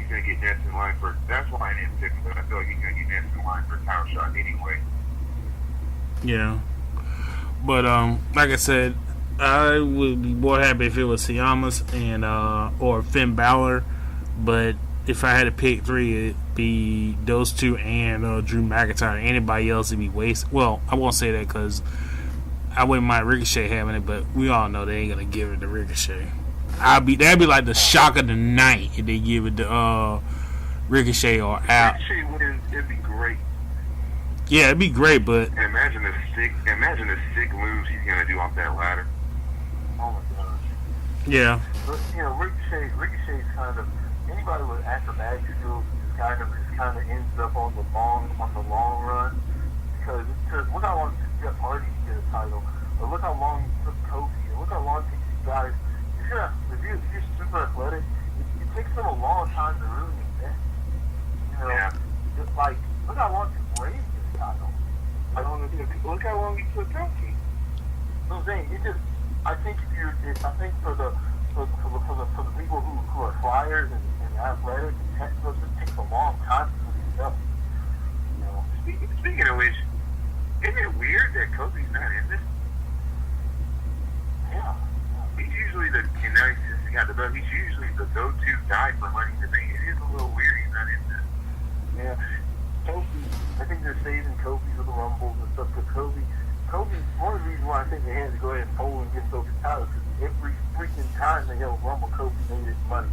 going to get next in line for. That's why I didn't pick him, but I feel like he's going to get next in line for a title shot anyway. Yeah. But like I said, I would be more happy if it was Ciamas and or Finn Balor. But if I had to pick three, it'd be those two and Drew McIntyre. Anybody else would be wasted. Well, I won't say that because I wouldn't mind Ricochet having it, but we all know they ain't gonna give it to Ricochet. That'd be like the shock of the night if they give it to Ricochet or Al. Ricochet wins, it'd be great. Yeah, it'd be great, but and imagine the sick moves he's gonna do off that ladder. Oh my gosh. Yeah. But, you know, Ricochet's kind of anybody with acrobatic skills kind of ends up on the long run because look how long it took Jeff Hardy to get a title, or look how long it took Kofi, or look how long it takes these guys. If you're super athletic, it takes them a long time to really invest. You Look how long he's raised this title. Look how long he took Kofi. So I'm saying, I think for the people who are flyers and athletic, it just takes a long time to put these up. You know. Speaking of which, isn't it weird that Kofi's not in this? Yeah. He's usually he's got the belt. He's usually the go-to guy for Money in the Bank. It is a little weird he's not in this. Yeah. Kofi, I think they're saving Kofi for the Rumbles and stuff, because Kofi, one of the reasons why I think they had to go ahead and pull and get Kofi titles, because every freaking time they held Rumble, Kofi made his money.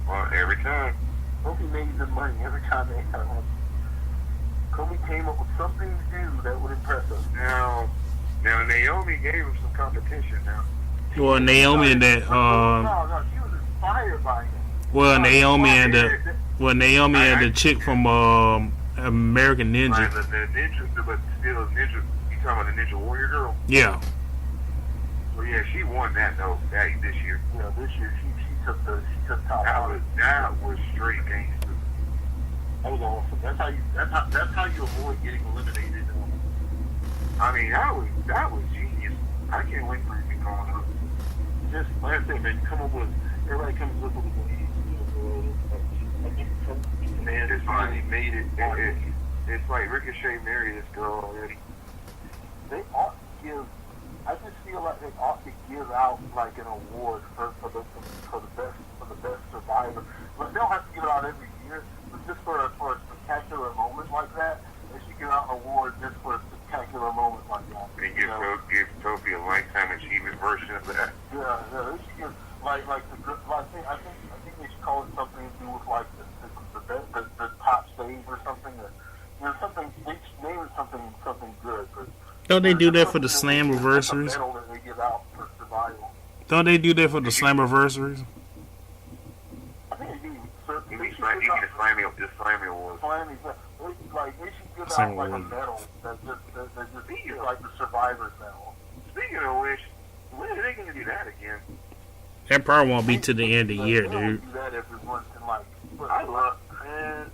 Well, every time. Kofi made the money every time they had Rumble. Kofi came up with something to do that would impress us. Now Naomi gave him some competition now. Well, Naomi and that, No, she was inspired by him. well, Naomi and the chick from American Ninja. Like the Ninja, but still Ninja. You talking about the Ninja Warrior girl? Yeah. Well, yeah, she won that though. This year. Yeah, this year she took top. That was straight gangster. That was awesome. That's how you avoid getting eliminated. I mean, that was genius. I can't wait for it to be going up. Just like I said, man, everybody comes up with a man, it's finally made it. It's like Ricochet married this girl already. They ought to give. I just feel like they ought to give out like an award for the best survivor. But they don't have to give it out every year. But just for a spectacular moment like that, they should give out an award just for a spectacular moment like that. And give Kofi a lifetime achievement version of that. Yeah, they should give I think they should call it something to do with like the top stage or something. Something they should name it something good. But don't they do that for the Slammiversaries? That they give out for survival. Don't they do that for the Slammiversaries? I think they do. You mean the Slammy Awards? Like they should give out like a medal that just like the survivors medal. Speaking of which, when are they going to do that again? That probably won't be to the end of the year, dude. Do that every once in like.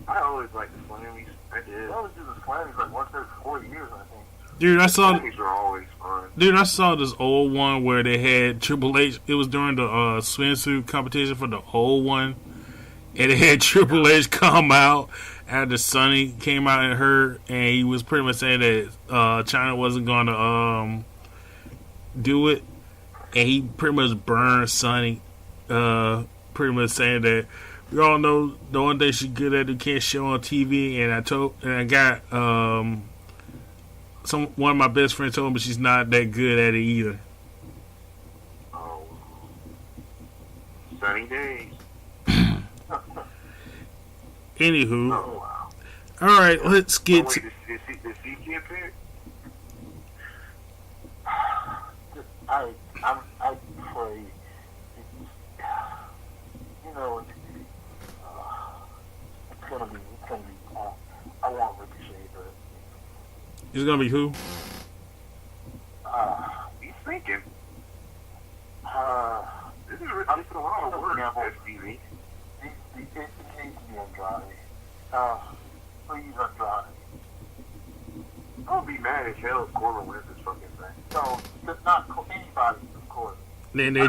I always liked the Slammies. I did. I always do the Slammies like once every 4 years, I think. Dude, I saw. Slammies are always fun. Dude, I saw this old one where they had Triple H. It was during the swimsuit competition for the old one, and it had Triple H come out after Sonny came out and hurt, and he was pretty much saying that China wasn't going to do it, and he pretty much burned Sonny, pretty much saying that we all know the one thing she's good at, you can't show on TV, and I got one of my best friends told me she's not that good at it either. Oh, sunny days. Anywho, oh, wow. All right, let's get to. Is he get picked? I pray. You know, it's gonna be. I want Ricochet, but It's gonna be who? He's thinking. This is a lot of work. STV. It needs to be Andrade. Please Andrade. I'll be mad as hell if Corbin wins this fucking thing. No, not anybody, of course. Then they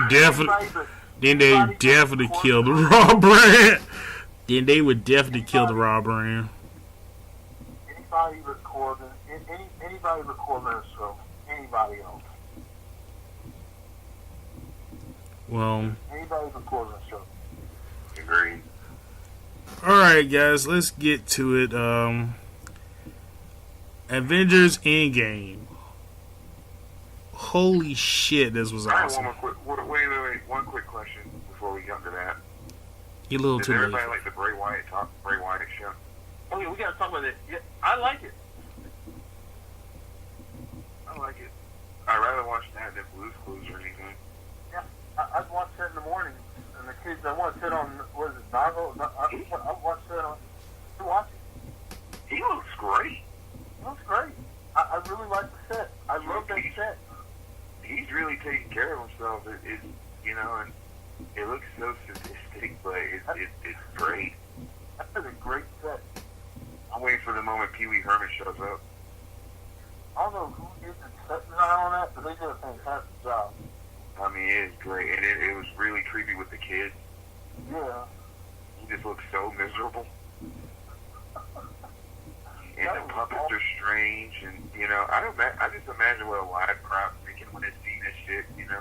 definitely kill the Raw brand. Then they would definitely kill the Raw brand. Anybody but Corbin. Anybody but Corbin or so. Anybody else. Well. Anybody but Corbin or so. Agreed. Alright, guys, let's get to it. Avengers Endgame. Holy shit, this was awesome. Wait. One quick question before we get to that. You're a little Does too late. everybody like the Bray Wyatt show? Oh yeah, we gotta talk about it. Yeah, I like it. I like it. I'd rather watch that than Blue's Clues or anything. Yeah, I'd watch that in the morning. And the kids, I want to sit on, what is it, Nago? I watch that on, to watch it. He looks great. He looks great. I really like the set. I love that set. He's really taking care of himself. And it looks so sadistic, but it's great. That's a great set. I waiting for the moment Pee Wee Herman shows up. I don't know who did the set design on that, but they did a fantastic job. I mean, it is great, and it was really creepy with the kids. Yeah. He just looks so miserable. And That the was puppets awesome. are strange, and you know, I just imagine what a live crowd's thinking when they see this shit. You know,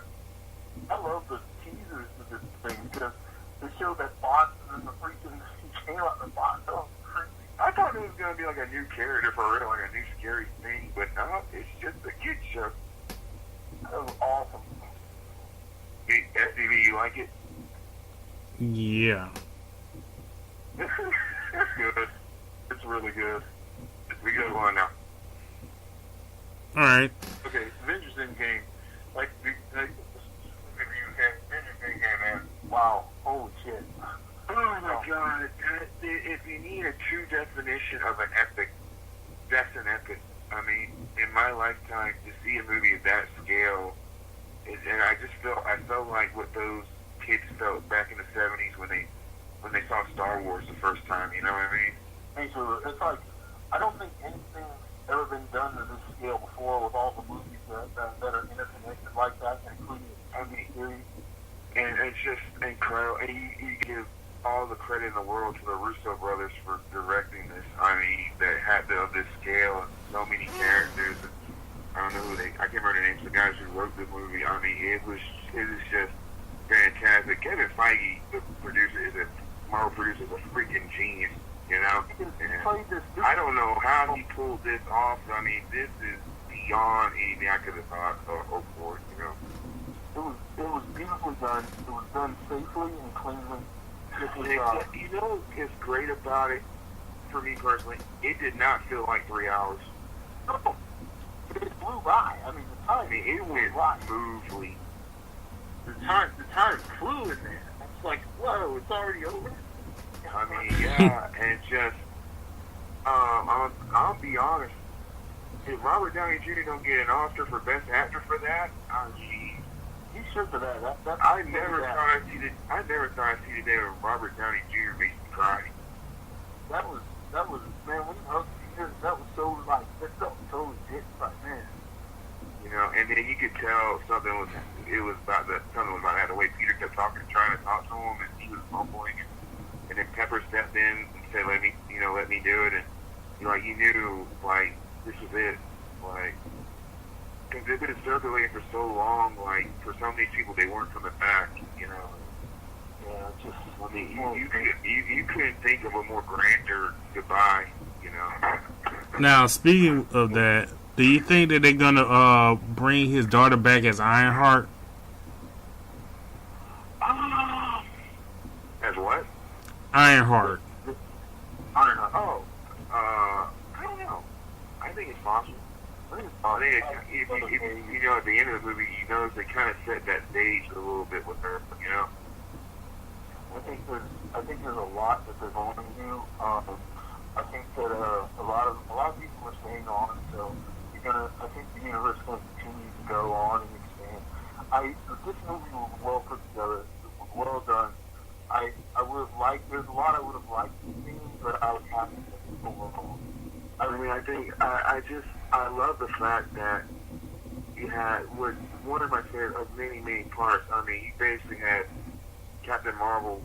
I love the teasers of this thing because they showed that box and then the freaking he came out the box. That was crazy. I thought it was gonna be like a new character for real, like a new scary thing, but no, it's just a kid show. That was awesome. SDV, you like it? Yeah. It's good. It's really good. We go on now. Alright. Okay, Avengers Endgame. Like Avengers Endgame, man. Wow. Holy shit. Oh my god. If you need a true definition of an epic, that's an epic. I mean, in my lifetime, to see a movie of that scale, and I felt like what those kids felt back in the 70s when they saw Star Wars the first time, you know what I mean? It's like, I don't think anything's ever been done to this scale before with all the movies that are interconnected like that, including series. And it's just incredible. And you give all the credit in the world to the Russo brothers for directing this. I mean, that had this scale and so many characters. And I don't know who I can't remember the names of the guys who wrote the movie. I mean, it was just fantastic. Kevin Feige, the producer, Marvel producer, is a freaking genius. You know, and I don't know how he pulled this off. I mean, this is beyond anything I could have thought or hoped for. You know, it was beautifully done. It was done safely and cleanly. You know what's great about it, for me personally, it did not feel like 3 hours. No, it flew by. I mean, the time. It went smoothly. The time flew in there. It's like, whoa, it's already over. I mean, yeah, and just, I'll be honest. If Robert Downey Jr. don't get an Oscar for Best Actor for that, he should for that. I never thought I'd see the day when Robert Downey Jr. makes me cry. That was man. When you hugged Peter, that was so like that felt so legit. Like man, you know, and then you could tell something was about to happen. The way Peter kept talking, trying to talk to him, and he was mumbling. And then Pepper stepped in and said, let me do it. And, you knew, like, this was it. Like, because they've been circulating for so long, like, for some of these people, they weren't coming back, you know. Yeah, I mean, you couldn't think of a more grander goodbye, you know. Now, speaking of that, do you think that they're going to bring his daughter back as Ironheart? As what? Ironheart. Oh, I don't know. I think it's possible. I think if you know, at the end of the movie, you notice they kind of set that stage a little bit with her, you know. I think there's a lot that they're going to do. I think that a lot of people are staying on, so I think the universe is going to continue to go on and expand. This movie was well put together. It was well done. I would have liked. There's a lot I would have liked to see, but I was happy that people were on. I mean, I love the fact that you had one of my favorite of many parts. I mean, you basically had Captain Marvel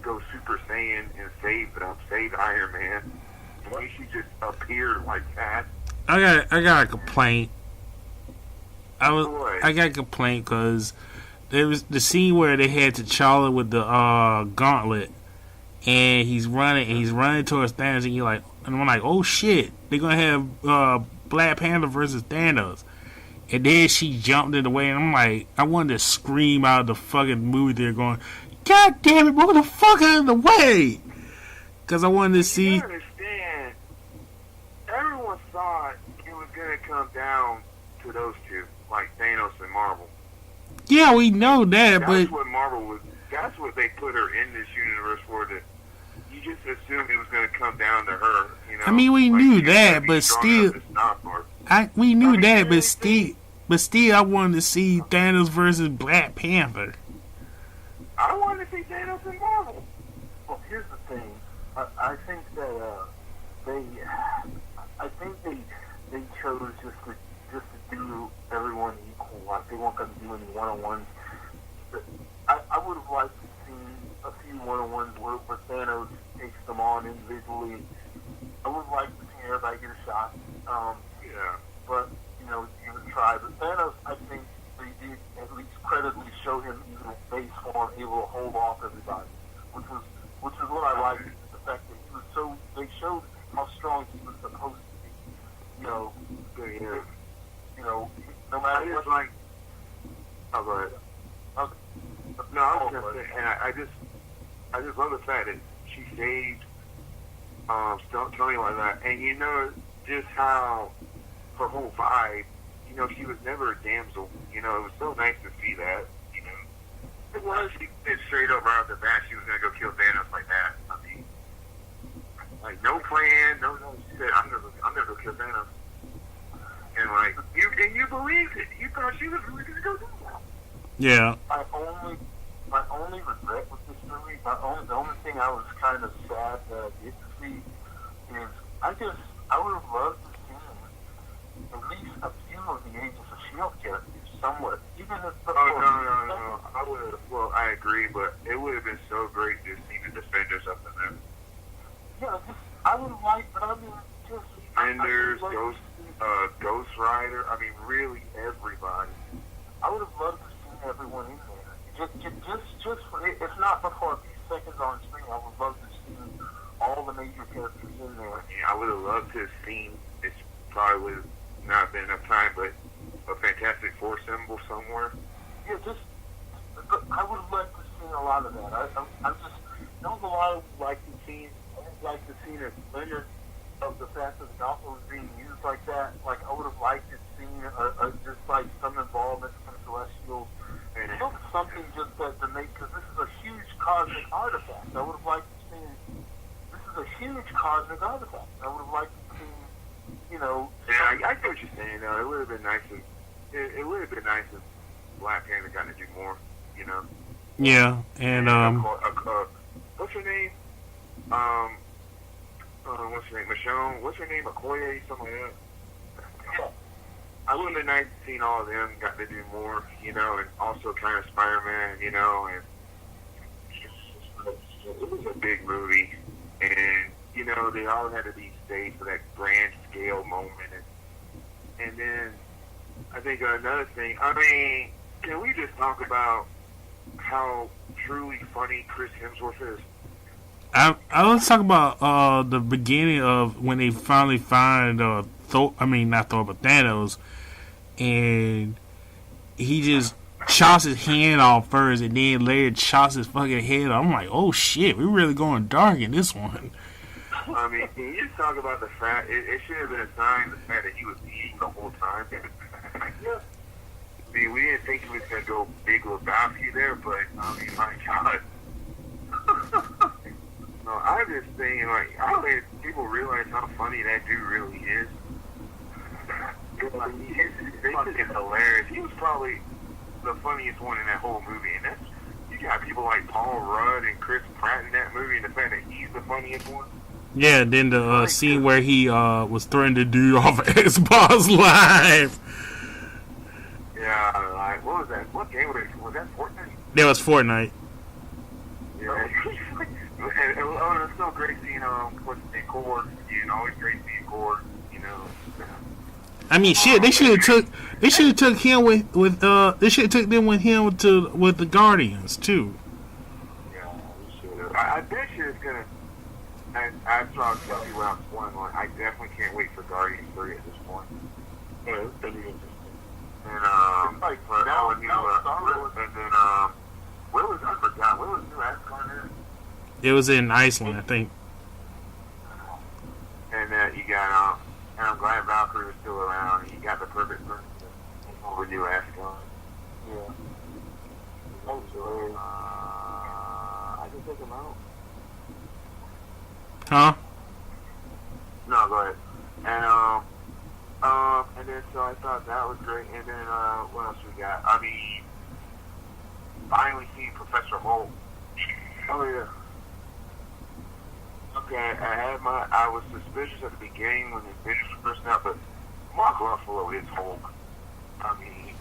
go Super Saiyan and save Iron Man. And she just appeared like that. I got a complaint. I got a complaint because there was the scene where they had T'Challa with the gauntlet, and he's running towards Thanos, and I'm like, oh shit, they're gonna have Black Panther versus Thanos, and then she jumped in the way, and I'm like, I wanted to scream out of the fucking movie theater, going, God damn it, move the fuck out of the way, because I wanted to see. You understand? Everyone thought it was gonna come down to those two, like Thanos and Marvel. Yeah, we know that, but that's what Marvel was. That's what they put her in this universe for. You just assumed it was going to come down to her. You know. I mean, we knew that, but still, we knew that, but still, I wanted to see Thanos versus Black Panther. I wanted to see Thanos and Marvel. Well, here's the thing. I think that I think they chose just to do everyone equal. Like they weren't going to do any one-on-ones. I would have liked to see a few one-on-ones where Thanos takes them on individually. I would like to see everybody get a shot. But give it a try. But Thanos, I think they did at least credibly show him even in base form able to hold off everybody, which is what I liked. The fact that he was they showed how strong he was supposed to be. No matter what. Oh, go ahead. Okay. No, I was gonna say, and I just love the fact that she saved Tony like that, and just how her whole vibe. She was never a damsel. It was so nice to see that. It was. She said straight up right off the bat she was gonna go kill Thanos like that. I mean, like no plan, no. She said, "I'm gonna go kill Thanos," and you believed it. You thought she was really gonna go do that. Yeah. My only regret with this movie, the only thing I was kind of sad that I didn't see is I would have loved to see at least a few of the Agents of S.H.I.E.L.D. characters somewhat, even if no. I would have. Well, I agree, but it would have been so great to see the Defenders up in there. Yeah, I would have liked, but I mean, just Defenders, Ghost Rider. I mean, really everybody. I would have loved to see everyone in there. Just for, if not before a few seconds on screen, I would love to see all the major characters in there. Yeah, I would have loved to have seen. It probably would have not been enough time, but a Fantastic Four symbol somewhere. Yeah, I would have liked to see a lot of that. I'm just, there was a lot I would like to see. I would like to see the limit of the fact that the gospel was being used like that. Like, I would have liked to see just like some involvement from Celestials. And something just to make, because this is a huge cosmic artifact. I would have liked to see, this is a huge cosmic artifact. I would have liked to see, Yeah, I get what you're saying, though. It would have been nice if Black Panther got to do more, Yeah, and what's her name? What's her name? Michonne? What's her name? Okoye? Something like that. I would have been nice to see all of them got to do more, and also kind of Spider-Man, and it was a big movie, and they all had to be staged for that grand scale moment, and then I think another thing. I mean, can we just talk about how truly funny Chris Hemsworth is? I want to talk about the beginning of when they finally find Thor. I mean, not Thor, but Thanos, and he just chops his hand off first, and then later chops his fucking head off. I'm like, oh shit, we're really going dark in this one. I mean, can you just talk about the fact it should have been a sign the fact that he was eating the whole time. I mean, we didn't think he was gonna go Big Lebowski there, but I mean, my God. No, I'm just saying, I don't think people realize how funny that dude really is. He's fucking hilarious. He was probably the funniest one in that whole movie, and you got people like Paul Rudd and Chris Pratt in that movie, and the fact that he's the funniest one. Yeah, then the scene where he was threatening to do off of Xbox Live. Yeah, like, what was that? What game was that? Fortnite? That was Fortnite. Yeah. And it was so great seeing what's his name, Cord. Always great seeing Cord. I mean, shit. They should have took him with they should have took them with him with the Guardians too. Yeah, we should have. I bet you it's gonna. And after I'll tell you what I'm spoiling on, I definitely can't wait for Guardians 3 at this point. Yeah, it's gonna be interesting. And like for now, and then where was I forgot? Where was New Asgard at? It was in Iceland, I think. And you got and I'm glad Valkyrie was still around. And you got the perfect person over New Asgard. Yeah. I can take him out. Huh? No, go ahead. And then so I thought that was great. And then what else we got? I mean, finally seeing Professor Hulk. Oh yeah. okay, I was suspicious at the beginning when the Avengers were first out, but Mark Ruffalo is Hulk. I mean,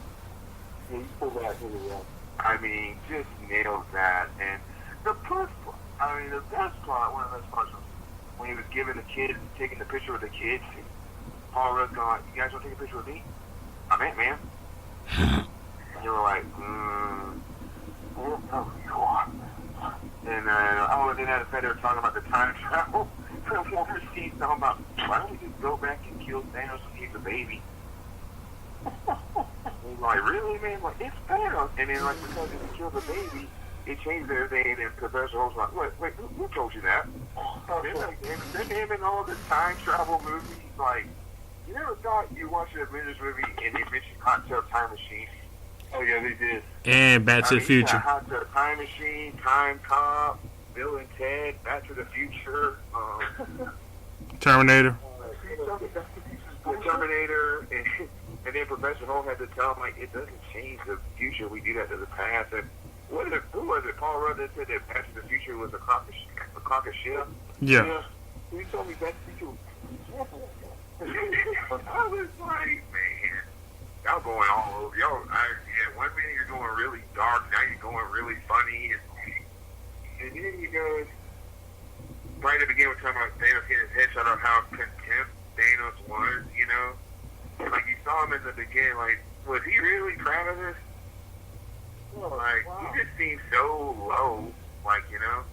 he pulled that really well. I mean, just nailed that. And the best part, one of the best parts was when he was giving the kid, taking the picture with the kids. Paul Rudd going, "You guys want to take a picture with me? I'm Ant-Man." And you were like, oh, you are. And then at the they were talking about the time travel. Warner Steve's talking about, why don't we just go back and kill Thanos when he's a baby? He's like, really, man? Like, it's Thanos. And then, like, because he killed the baby, it changed everything. And Professor Hulk's like, wait, who told you that? Then him and all the time travel movies, like, you never thought you watched an Avengers movie and they mentioned Hot Tub Time Machine? Oh, yeah, they did. And Back to the Future. Hot Tub Time Machine, Time Cop, Bill and Ted, Back to the Future, Terminator. The Terminator, and then Professor Hulk had to tell him, like, it doesn't change the future. We do that to the past. And who was it? Paul Rudd that said that Back to the Future was a crock of shit? Yeah. He told me Back to the Future. I was like, man, y'all going all over. One minute you're going really dark, now you're going really funny. And then you go, right at the beginning, we're talking about Thanos getting his head shot off, how contempt Thanos was, you know? Like, you saw him in the beginning, like, was he really proud of this? Like, he just seemed so low, like, you know?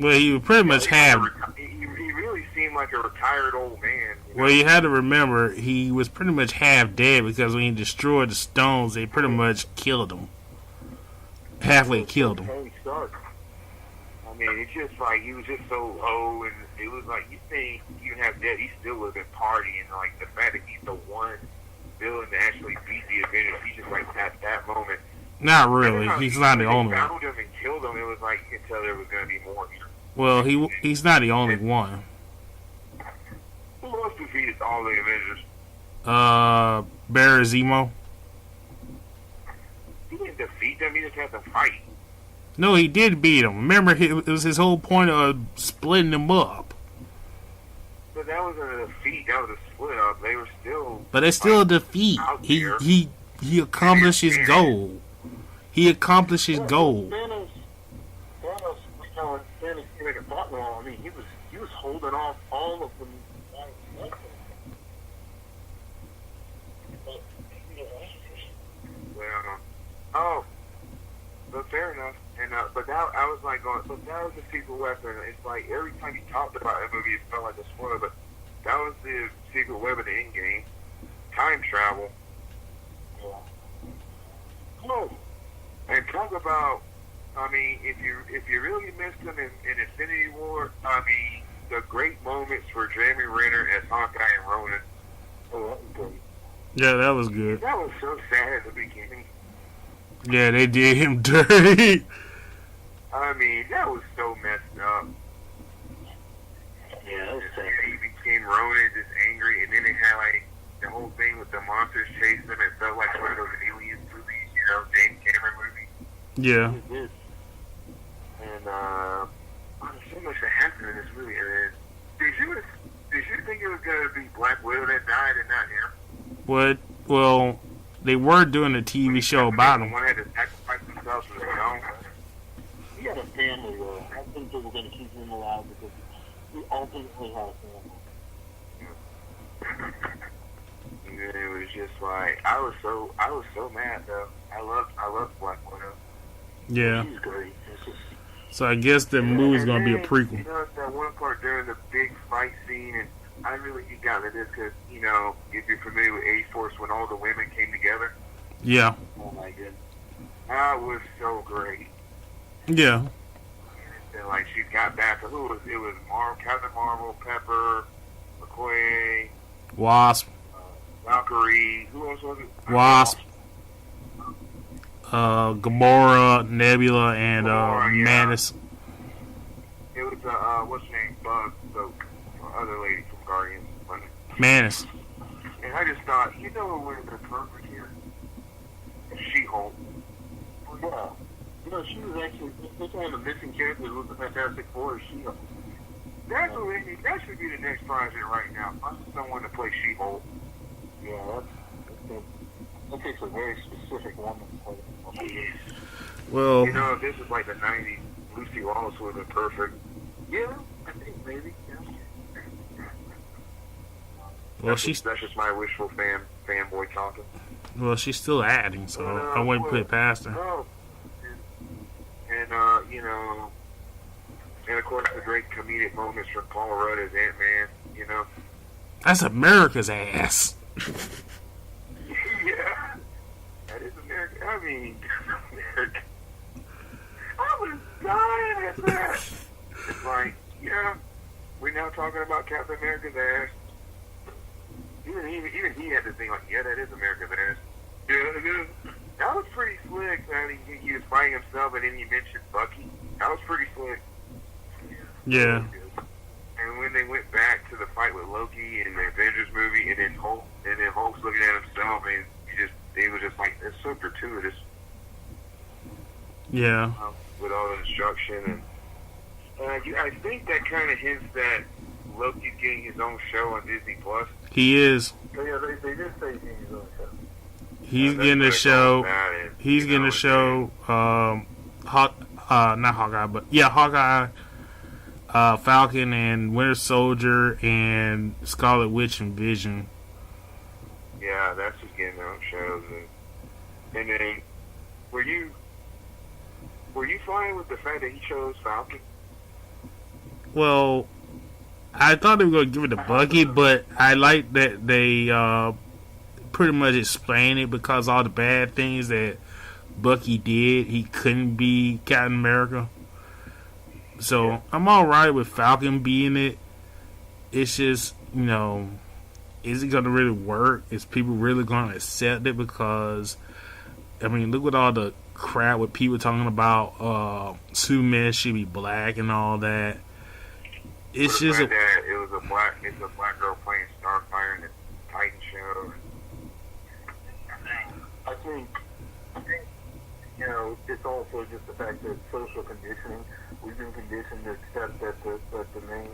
Well, he would pretty much have. He really seemed like a retired old man. Well, you had to remember, he was pretty much half dead because when he destroyed the stones, they pretty much killed him. Halfway killed him. I mean, it's just like, he was just so low, and it was like, you think even half dead, he still would have been partying. Like, the fact that he's the one villain to actually beat the Avengers, he's just like, at that moment. Not really. He's not the only one. Found him and killed him. It was like, you could tell there was going to be more here. Well, he's not the only one. Who else defeated all the Avengers? Barry Zemo. He didn't defeat them. He just had to fight. No, he did beat him. Remember, it was his whole point of splitting them up. But that wasn't a defeat. That was a split up. They were still. But it's still a defeat. He accomplished his goal. He accomplished his goal. Thanos, Thanos make a thought wrong. I mean, he was holding off all of them. Well, but fair enough. And but that I was like going. But that was the secret weapon. It's like every time you talked about that movie, it felt like a spoiler. But that was the secret weapon in Endgame. Time travel. Oh, and talk about. I mean, if you really missed him in Infinity War, I mean, the great moments for Jeremy Renner as Hawkeye and Ronan. Oh, that was great. Yeah, that was good. That was so sad at the beginning. Yeah, they did him dirty. I mean, that was so messed up. Yeah, that was sad. He became Ronan, just angry, and then they had like the whole thing with the monsters chasing him. It felt like one of those Alien movies, you know, James Cameron movies. Yeah. It did. And so much that happened in this movie. And did you think it was gonna be Black Widow that died and not him? What? Well, they were doing a TV show about him. One had to sacrifice themselves for their own. He had a family, though. I think they were going to keep him alive because he ultimately had a family. And then it was just like I was so mad though. I loved Black Widow. Yeah. She's great. It's just, so I guess the movie's gonna be a prequel. You know, that one part during the big fight scene, and I really geeked out at this because, you know, if you're familiar with A-Force, when all the women came together. Yeah. Oh my goodness. That was so great. Yeah. And like she got back to who was it? Was Captain Marvel, Pepper, McCoy, Wasp, Valkyrie. Who else was it? Wasp, Gamora, Nebula, and Gamora, Mantis. It was what's her name? Bug, the other lady from Guardians. Mantis. And I just thought, you know what would have been perfect here? She-Hulk. yeah. You know, she was actually, this one of the missing characters was the Fantastic Four, She-Hulk. That should be the next project right now. Find someone to play She-Hulk. Yeah, that takes a very specific woman to play it. Yes. Well, you know, if this is like the 90s, Lucy Wallace would have been perfect. Yeah, I think maybe. Yeah. Well, that's just my wishful fanboy talking. Well, she's still acting, so I wouldn't put it past her. Oh. And you know, and of course the great comedic moments from Paul Rudd as Ant-Man, you know. That's America's ass. Yeah. That is America. I mean, America. I was dying at that. It's like, yeah, we're now talking about Captain America's ass. Even he had to think like, yeah, that is America's ass. Yeah, that was pretty slick. I mean, he was fighting himself, and then he mentioned Bucky. That was pretty slick. Yeah. And when they went back to the fight with Loki in the Avengers movie, and then Hulk's looking at himself, and he was just like, it's so gratuitous. Yeah. With all the instruction, and I think that kind of hints that Loki's getting his own show on Disney Plus. He is. So yeah, they did say he's getting his own show. He's getting a show. He's getting a show. Not Hawkeye, but yeah, Hawkeye, Falcon, and Winter Soldier, and Scarlet Witch and Vision. Yeah, that's just getting their own shows. And then, were you fine with the fact that he chose Falcon? Well, I thought they were going to give it to Bucky, but I like that they pretty much explain it, because all the bad things that Bucky did, he couldn't be Captain America. So I'm alright with Falcon being it. It's just, you know, is it going to really work? Is people really going to accept it? Because, I mean, look at all the crap with people talking about Superman should be black and all that. It's just it's a black girl playing Starfire in the Titan show. I think, you know, it's also just the fact that social conditioning. We've been conditioned to accept that the main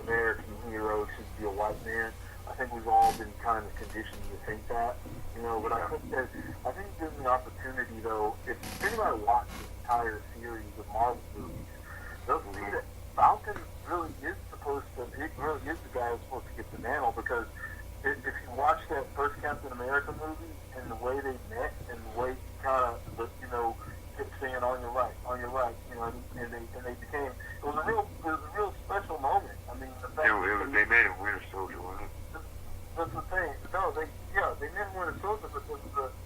American hero should be a white man. I think we've all been kind of conditioned to think that, you know. But I think there's an opportunity, though. If anybody watched the entire series of Marvel movies, they'll see that Falcon really is the guy who's supposed to get the mantle, because if you watch that first Captain America movie and the way they met and the way he kind of, you know, kept saying on your right, you know, and they became, it was a real special moment. I mean, the fact they made him Winter Soldier, wasn't it? That's the thing. No, they made him Winter Soldier, but it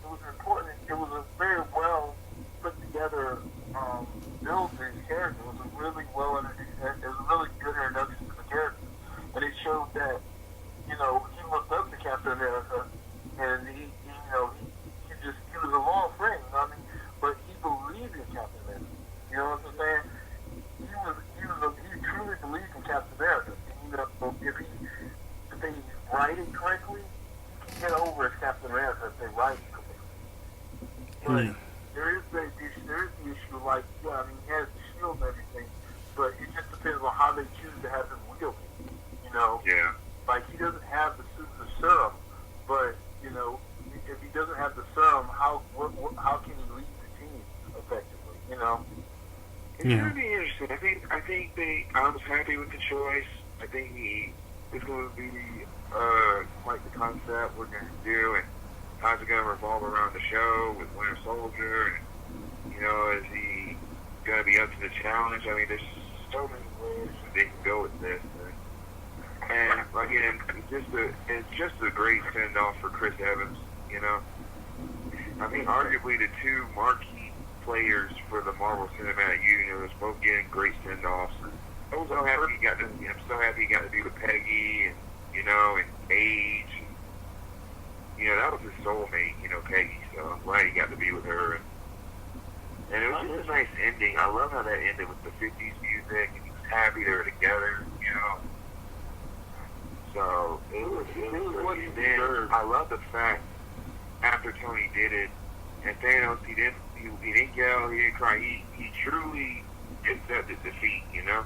was important. It was a very well put together build to his character. It was a really good introduction to the character, and it showed that, you know, he looked up to Captain America, and he was a long friend, you know what I mean? But he believed in Captain America. You know what I'm saying? He truly believed in Captain America. And, you know, if they write it correctly, he can get over as Captain America if they write it correctly. But there is the issue, like, yeah, I mean, he has the shield and everything, but it just depends on how they choose to have him wield it. You know? Yeah. Like, he doesn't have the serum, but, you know, if he doesn't have the serum, how can he lead the team effectively? You know? It's going to be interesting. I was happy with the choice. I think it's going to be quite the concept we're going to do, and how's it going to revolve around the show with Winter Soldier, and, you know, is he going to be up to the challenge? I mean, there's so many ways that they can go with this. And again, it's just a great send-off for Chris Evans, you know. I mean, arguably the two marquee players for the Marvel Cinematic Universe, both getting great send-offs. I'm so happy he got to do with Peggy, and, you know, and Paige. And, you know, that was his soulmate, you know, Peggy. So I'm glad he got to be with her. And it was just a nice ending. I love how that ended with the 50s music, and he was happy they were together, you know. So it was what he did. I love the fact after Tony did it, and Thanos, he didn't yell, he didn't cry. He truly accepted defeat, you know.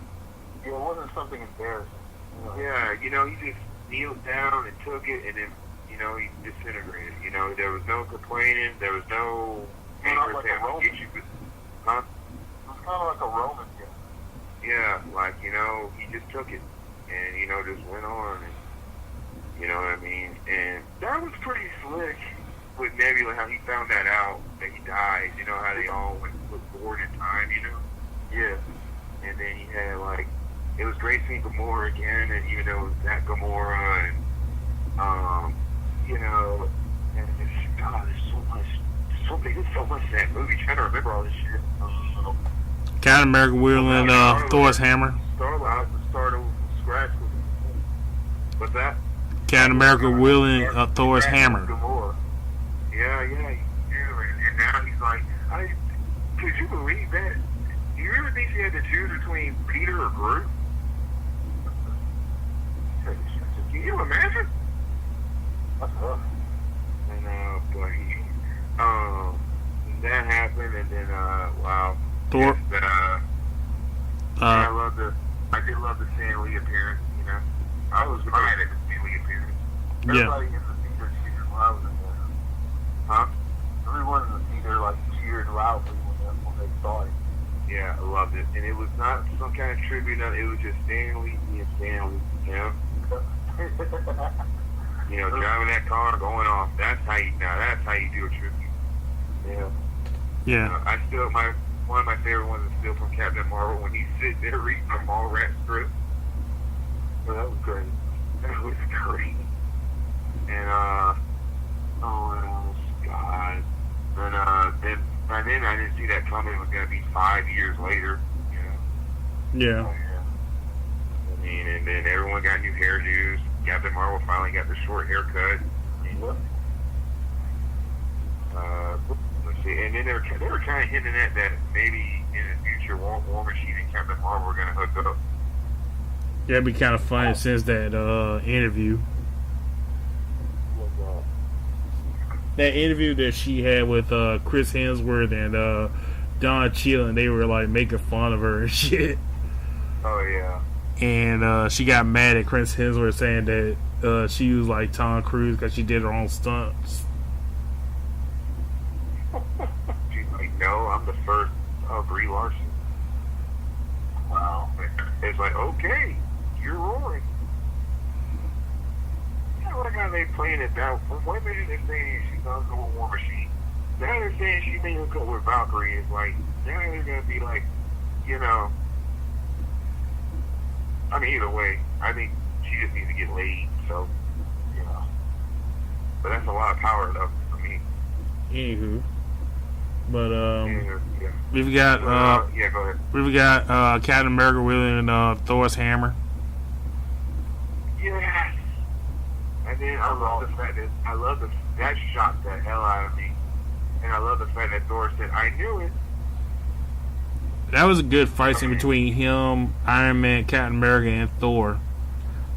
Yeah, it wasn't something embarrassing. You know? Yeah, you know, he just kneeled down and took it, and then, you know, he disintegrated. You know, there was no complaining, there was no anger Like saying, a Roman. get you, huh? It was kind of like a Roman thing. Yeah, like, you know, he just took it, and, you know, just went on, and, you know what I mean? And that was pretty slick with Nebula, how he found that out, that he died, you know, how they all went forward in time, you know? Yeah. And then he had, like, it was great seeing Gamora again, and even though it was that Gamora, and, you know, and it's, God, there's so much in that movie, trying to remember all this shit. Captain America wielding Thor's hammer. Start from scratch with what's that? Captain America wielding Thor's hammer. Yeah, and now he's like, could you believe that? Do you really think he had to choose between Peter or Groot? Can you imagine? That's rough. And that happened, and then wow. Thor. I did love the Stan Lee appearance. You know, I was mad at the Stan Lee appearance. Everybody in the theater cheered when I was in there. Huh? Everyone in the theater like cheered loudly when they saw it. Yeah, I loved it, and it was not some kind of tribute. It was just Stan Lee being Stan Lee. You know. You know, driving that car, going off. That's how you do a tribute. Yeah. Yeah. I still one of my favorite ones is still from Captain Marvel when he's sitting there reading the Mallrats script. So that was great. That was great. And oh, what else? God. And then I didn't see that coming. It was gonna be 5 years later. You know. Yeah. Oh, yeah. I mean, and then everyone got new hairdos. Captain Marvel finally got the short haircut. Let's see, and then they were kind of hinting at that maybe in the future War Machine and Captain Marvel were going to hook up. Yeah, it'd be kind of funny since that interview. That interview that she had with Chris Hemsworth and Don Cheadle, and they were like making fun of her and shit. Oh yeah. And she got mad at Chris Hemsworth saying that she was like Tom Cruise because she did her own stunts. She's like, no, I'm the first Brie Larson. Wow. It's like, okay, you're rolling. I like how they playing it down. From one minute they're saying she's gonna go with War Machine. Now they're saying she may go with Valkyrie. It's like, now they're gonna be like, you know. I mean, either way, I think she just needs to get laid, so, you know. But that's a lot of power, though, for me. Anywho. But, yeah. we've got, yeah, go ahead. we've got, Captain America wielding, Thor's hammer. Yes! And then I love the fact that shocked the hell out of me. And I love the fact that Thor said, I knew it. That was a good fight scene between him, Iron Man, Captain America, and Thor.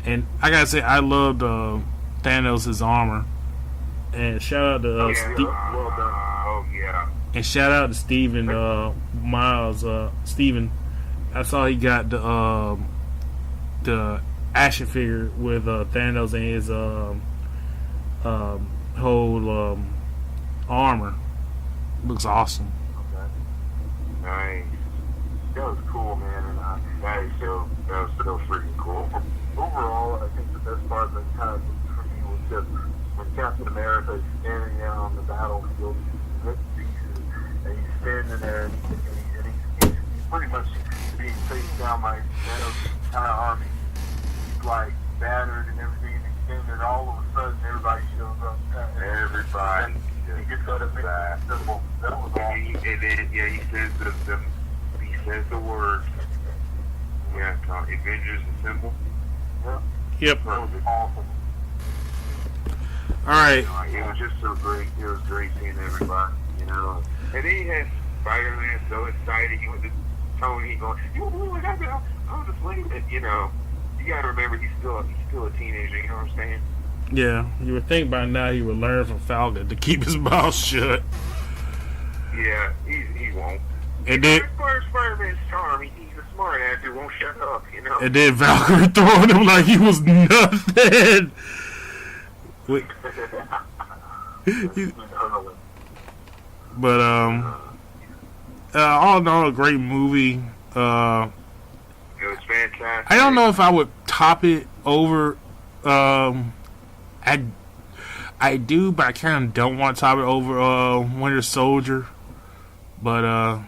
And I gotta say, I loved Thanos' armor. And shout out to well done. Oh yeah. And shout out to Steven Miles. Steven, I saw he got the action figure with Thanos and his whole armor. Looks awesome. Okay. Nice. That was cool, man, and that was so freaking cool. Overall, I think the best part of the entire movie for me was just when Captain America is standing there on the battlefield, he's ripped to pieces, and he's standing there, and he's pretty much being faced down by Thanos' entire army. He's like battered and everything, and then all of a sudden everybody shows up. Everybody. He gets out of that. That was awesome. And then, yeah, he says the words. Yeah, Avengers Assemble. Yeah. Yep. That was awesome. Alright. It was just so great. It was great seeing everybody, you know. And then he had Spider-Man so excited. He went to Tony going, you know what happened? I was a slave. And, you know, you gotta remember he's still a teenager, you know what I'm saying? Yeah, you would think by now he would learn from Falcon to keep his mouth shut. Yeah, he won't. And then Spider-Man's charm. He's a smart ass who won't shut up, you know. And then Valkyrie throwing him like he was nothing. But all in all, a great movie. It was fantastic. I don't know if I would top it over. I do, but I kind of don't want to top it over Winter Soldier. But I'm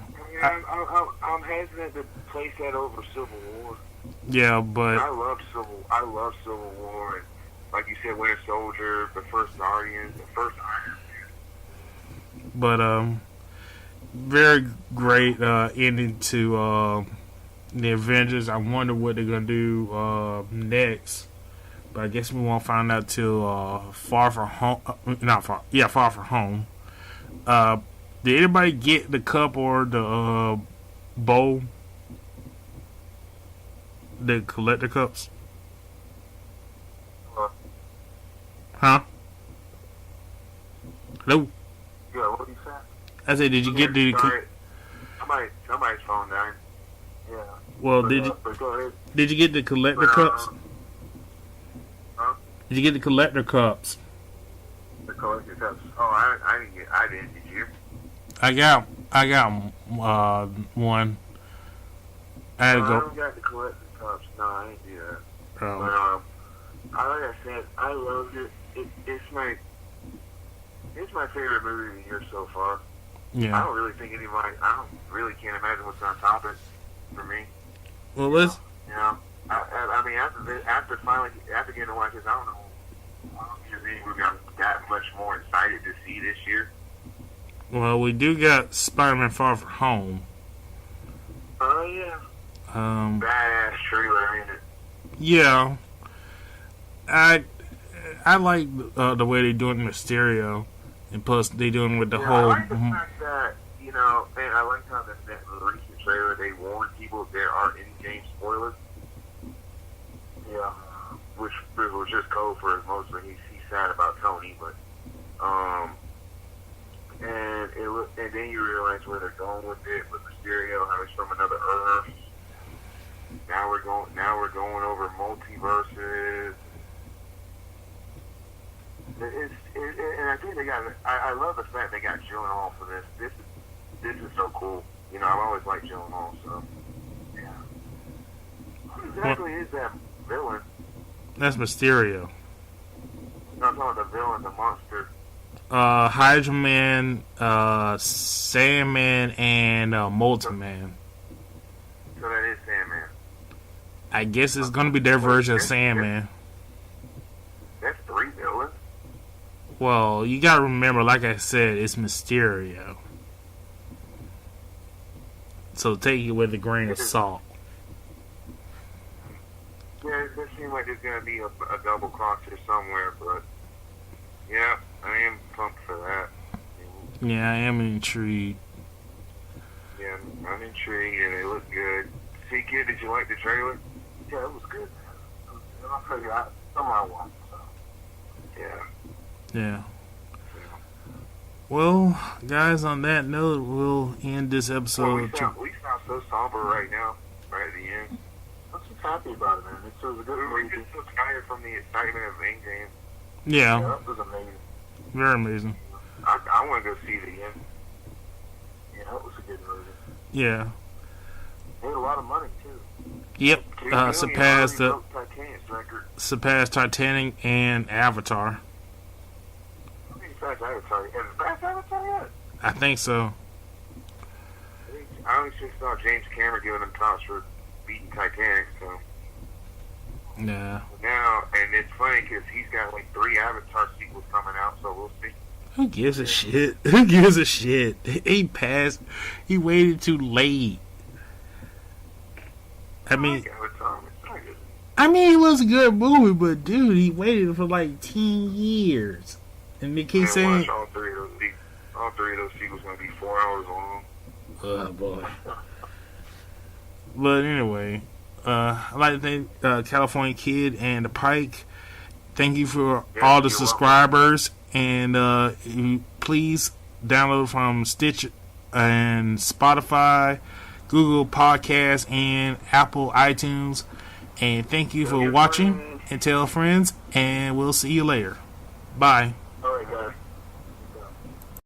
hesitant to place that over Civil War. Yeah, but I love Civil War, and like you said, Winter Soldier, the first Guardians, the first Iron Man. But very great ending to the Avengers. I wonder what they're gonna do next. But I guess we won't find out till Far From Home. Far From Home. Did anybody get the cup or the bowl? The collector cups? Huh? Hello? Yeah, what did you say? I said, did you get the... Somebody's phone died. Yeah. Well, but, did you get the collector cups? Huh? Did you get the collector cups? The collector cups. Oh, I didn't. Did you? I got one. I had to go. I don't got the collector cups. No, I didn't do that. Oh. But like I said, I loved it. It's my favorite movie of the year so far. Yeah. I don't really can't imagine what's on top of it for me. Well, let's. You know, I mean, after getting to watch this, I don't know if there's any movie I'm that much more excited to see this year. Well, we do got Spider-Man Far From Home. Oh yeah. Badass trailer in it. Yeah. I like the way they're doing Mysterio, and plus they doing with the whole. I like the fact that and I like how that recent trailer they warned people there are in-game spoilers. Yeah, which was just code for mostly he's sad about Tony, but and then you realize where they're going with it with Mysterio, how he's from another Earth. Now we're going over multiverses. And I think they got. I love the fact they got Gyllenhaal for this. This is so cool. You know, I've always liked Gyllenhaal, so yeah. Who exactly is that villain? That's Mysterio. No, I'm talking about the villain, the monster. Hydra Man, Sandman, and Multiman. So that is Sandman. I guess it's gonna be their version of Sandman. That's 3 villains. Well, you gotta remember, like I said, it's Mysterio. So take it with a grain of salt. Yeah, it does seem like there's gonna be a double cross here somewhere, but yeah, I am pumped for that. Yeah, I am intrigued. Yeah, I'm intrigued, and it looked good. See, kid, did you like the trailer? Yeah, it was good. I'll tell you, I watched. So. Yeah. Yeah. Well, guys, on that note, we'll end this episode. We sound so somber right now, right at the end. I'm just happy about it, man. It was a good movie. We just so tired from the excitement of Endgame. Yeah. That was amazing. Very amazing. I want to go see it again. Yeah, that was a good movie. Yeah. Made a lot of money, too. Yep. Surpassed Titanic and Avatar. I think so. I only just saw James Cameron giving them props for beating Titanic, so. Yeah. Now, and it's funny because he's got like 3 Avatar sequels coming out, so we'll see. Who gives a shit? Who gives a shit? He passed. He waited too late. I mean, it was a good movie, but dude, he waited for like 10 years. And they keep saying all three of those sequels gonna be 4 hours long. Oh boy. But anyway, I'd like to thank California Kid and the Pike. Thank you for all the subscribers, and please download from Stitcher and Spotify, Google Podcasts, and Apple iTunes. And thank you for watching. And tell friends, and we'll see you later. Bye.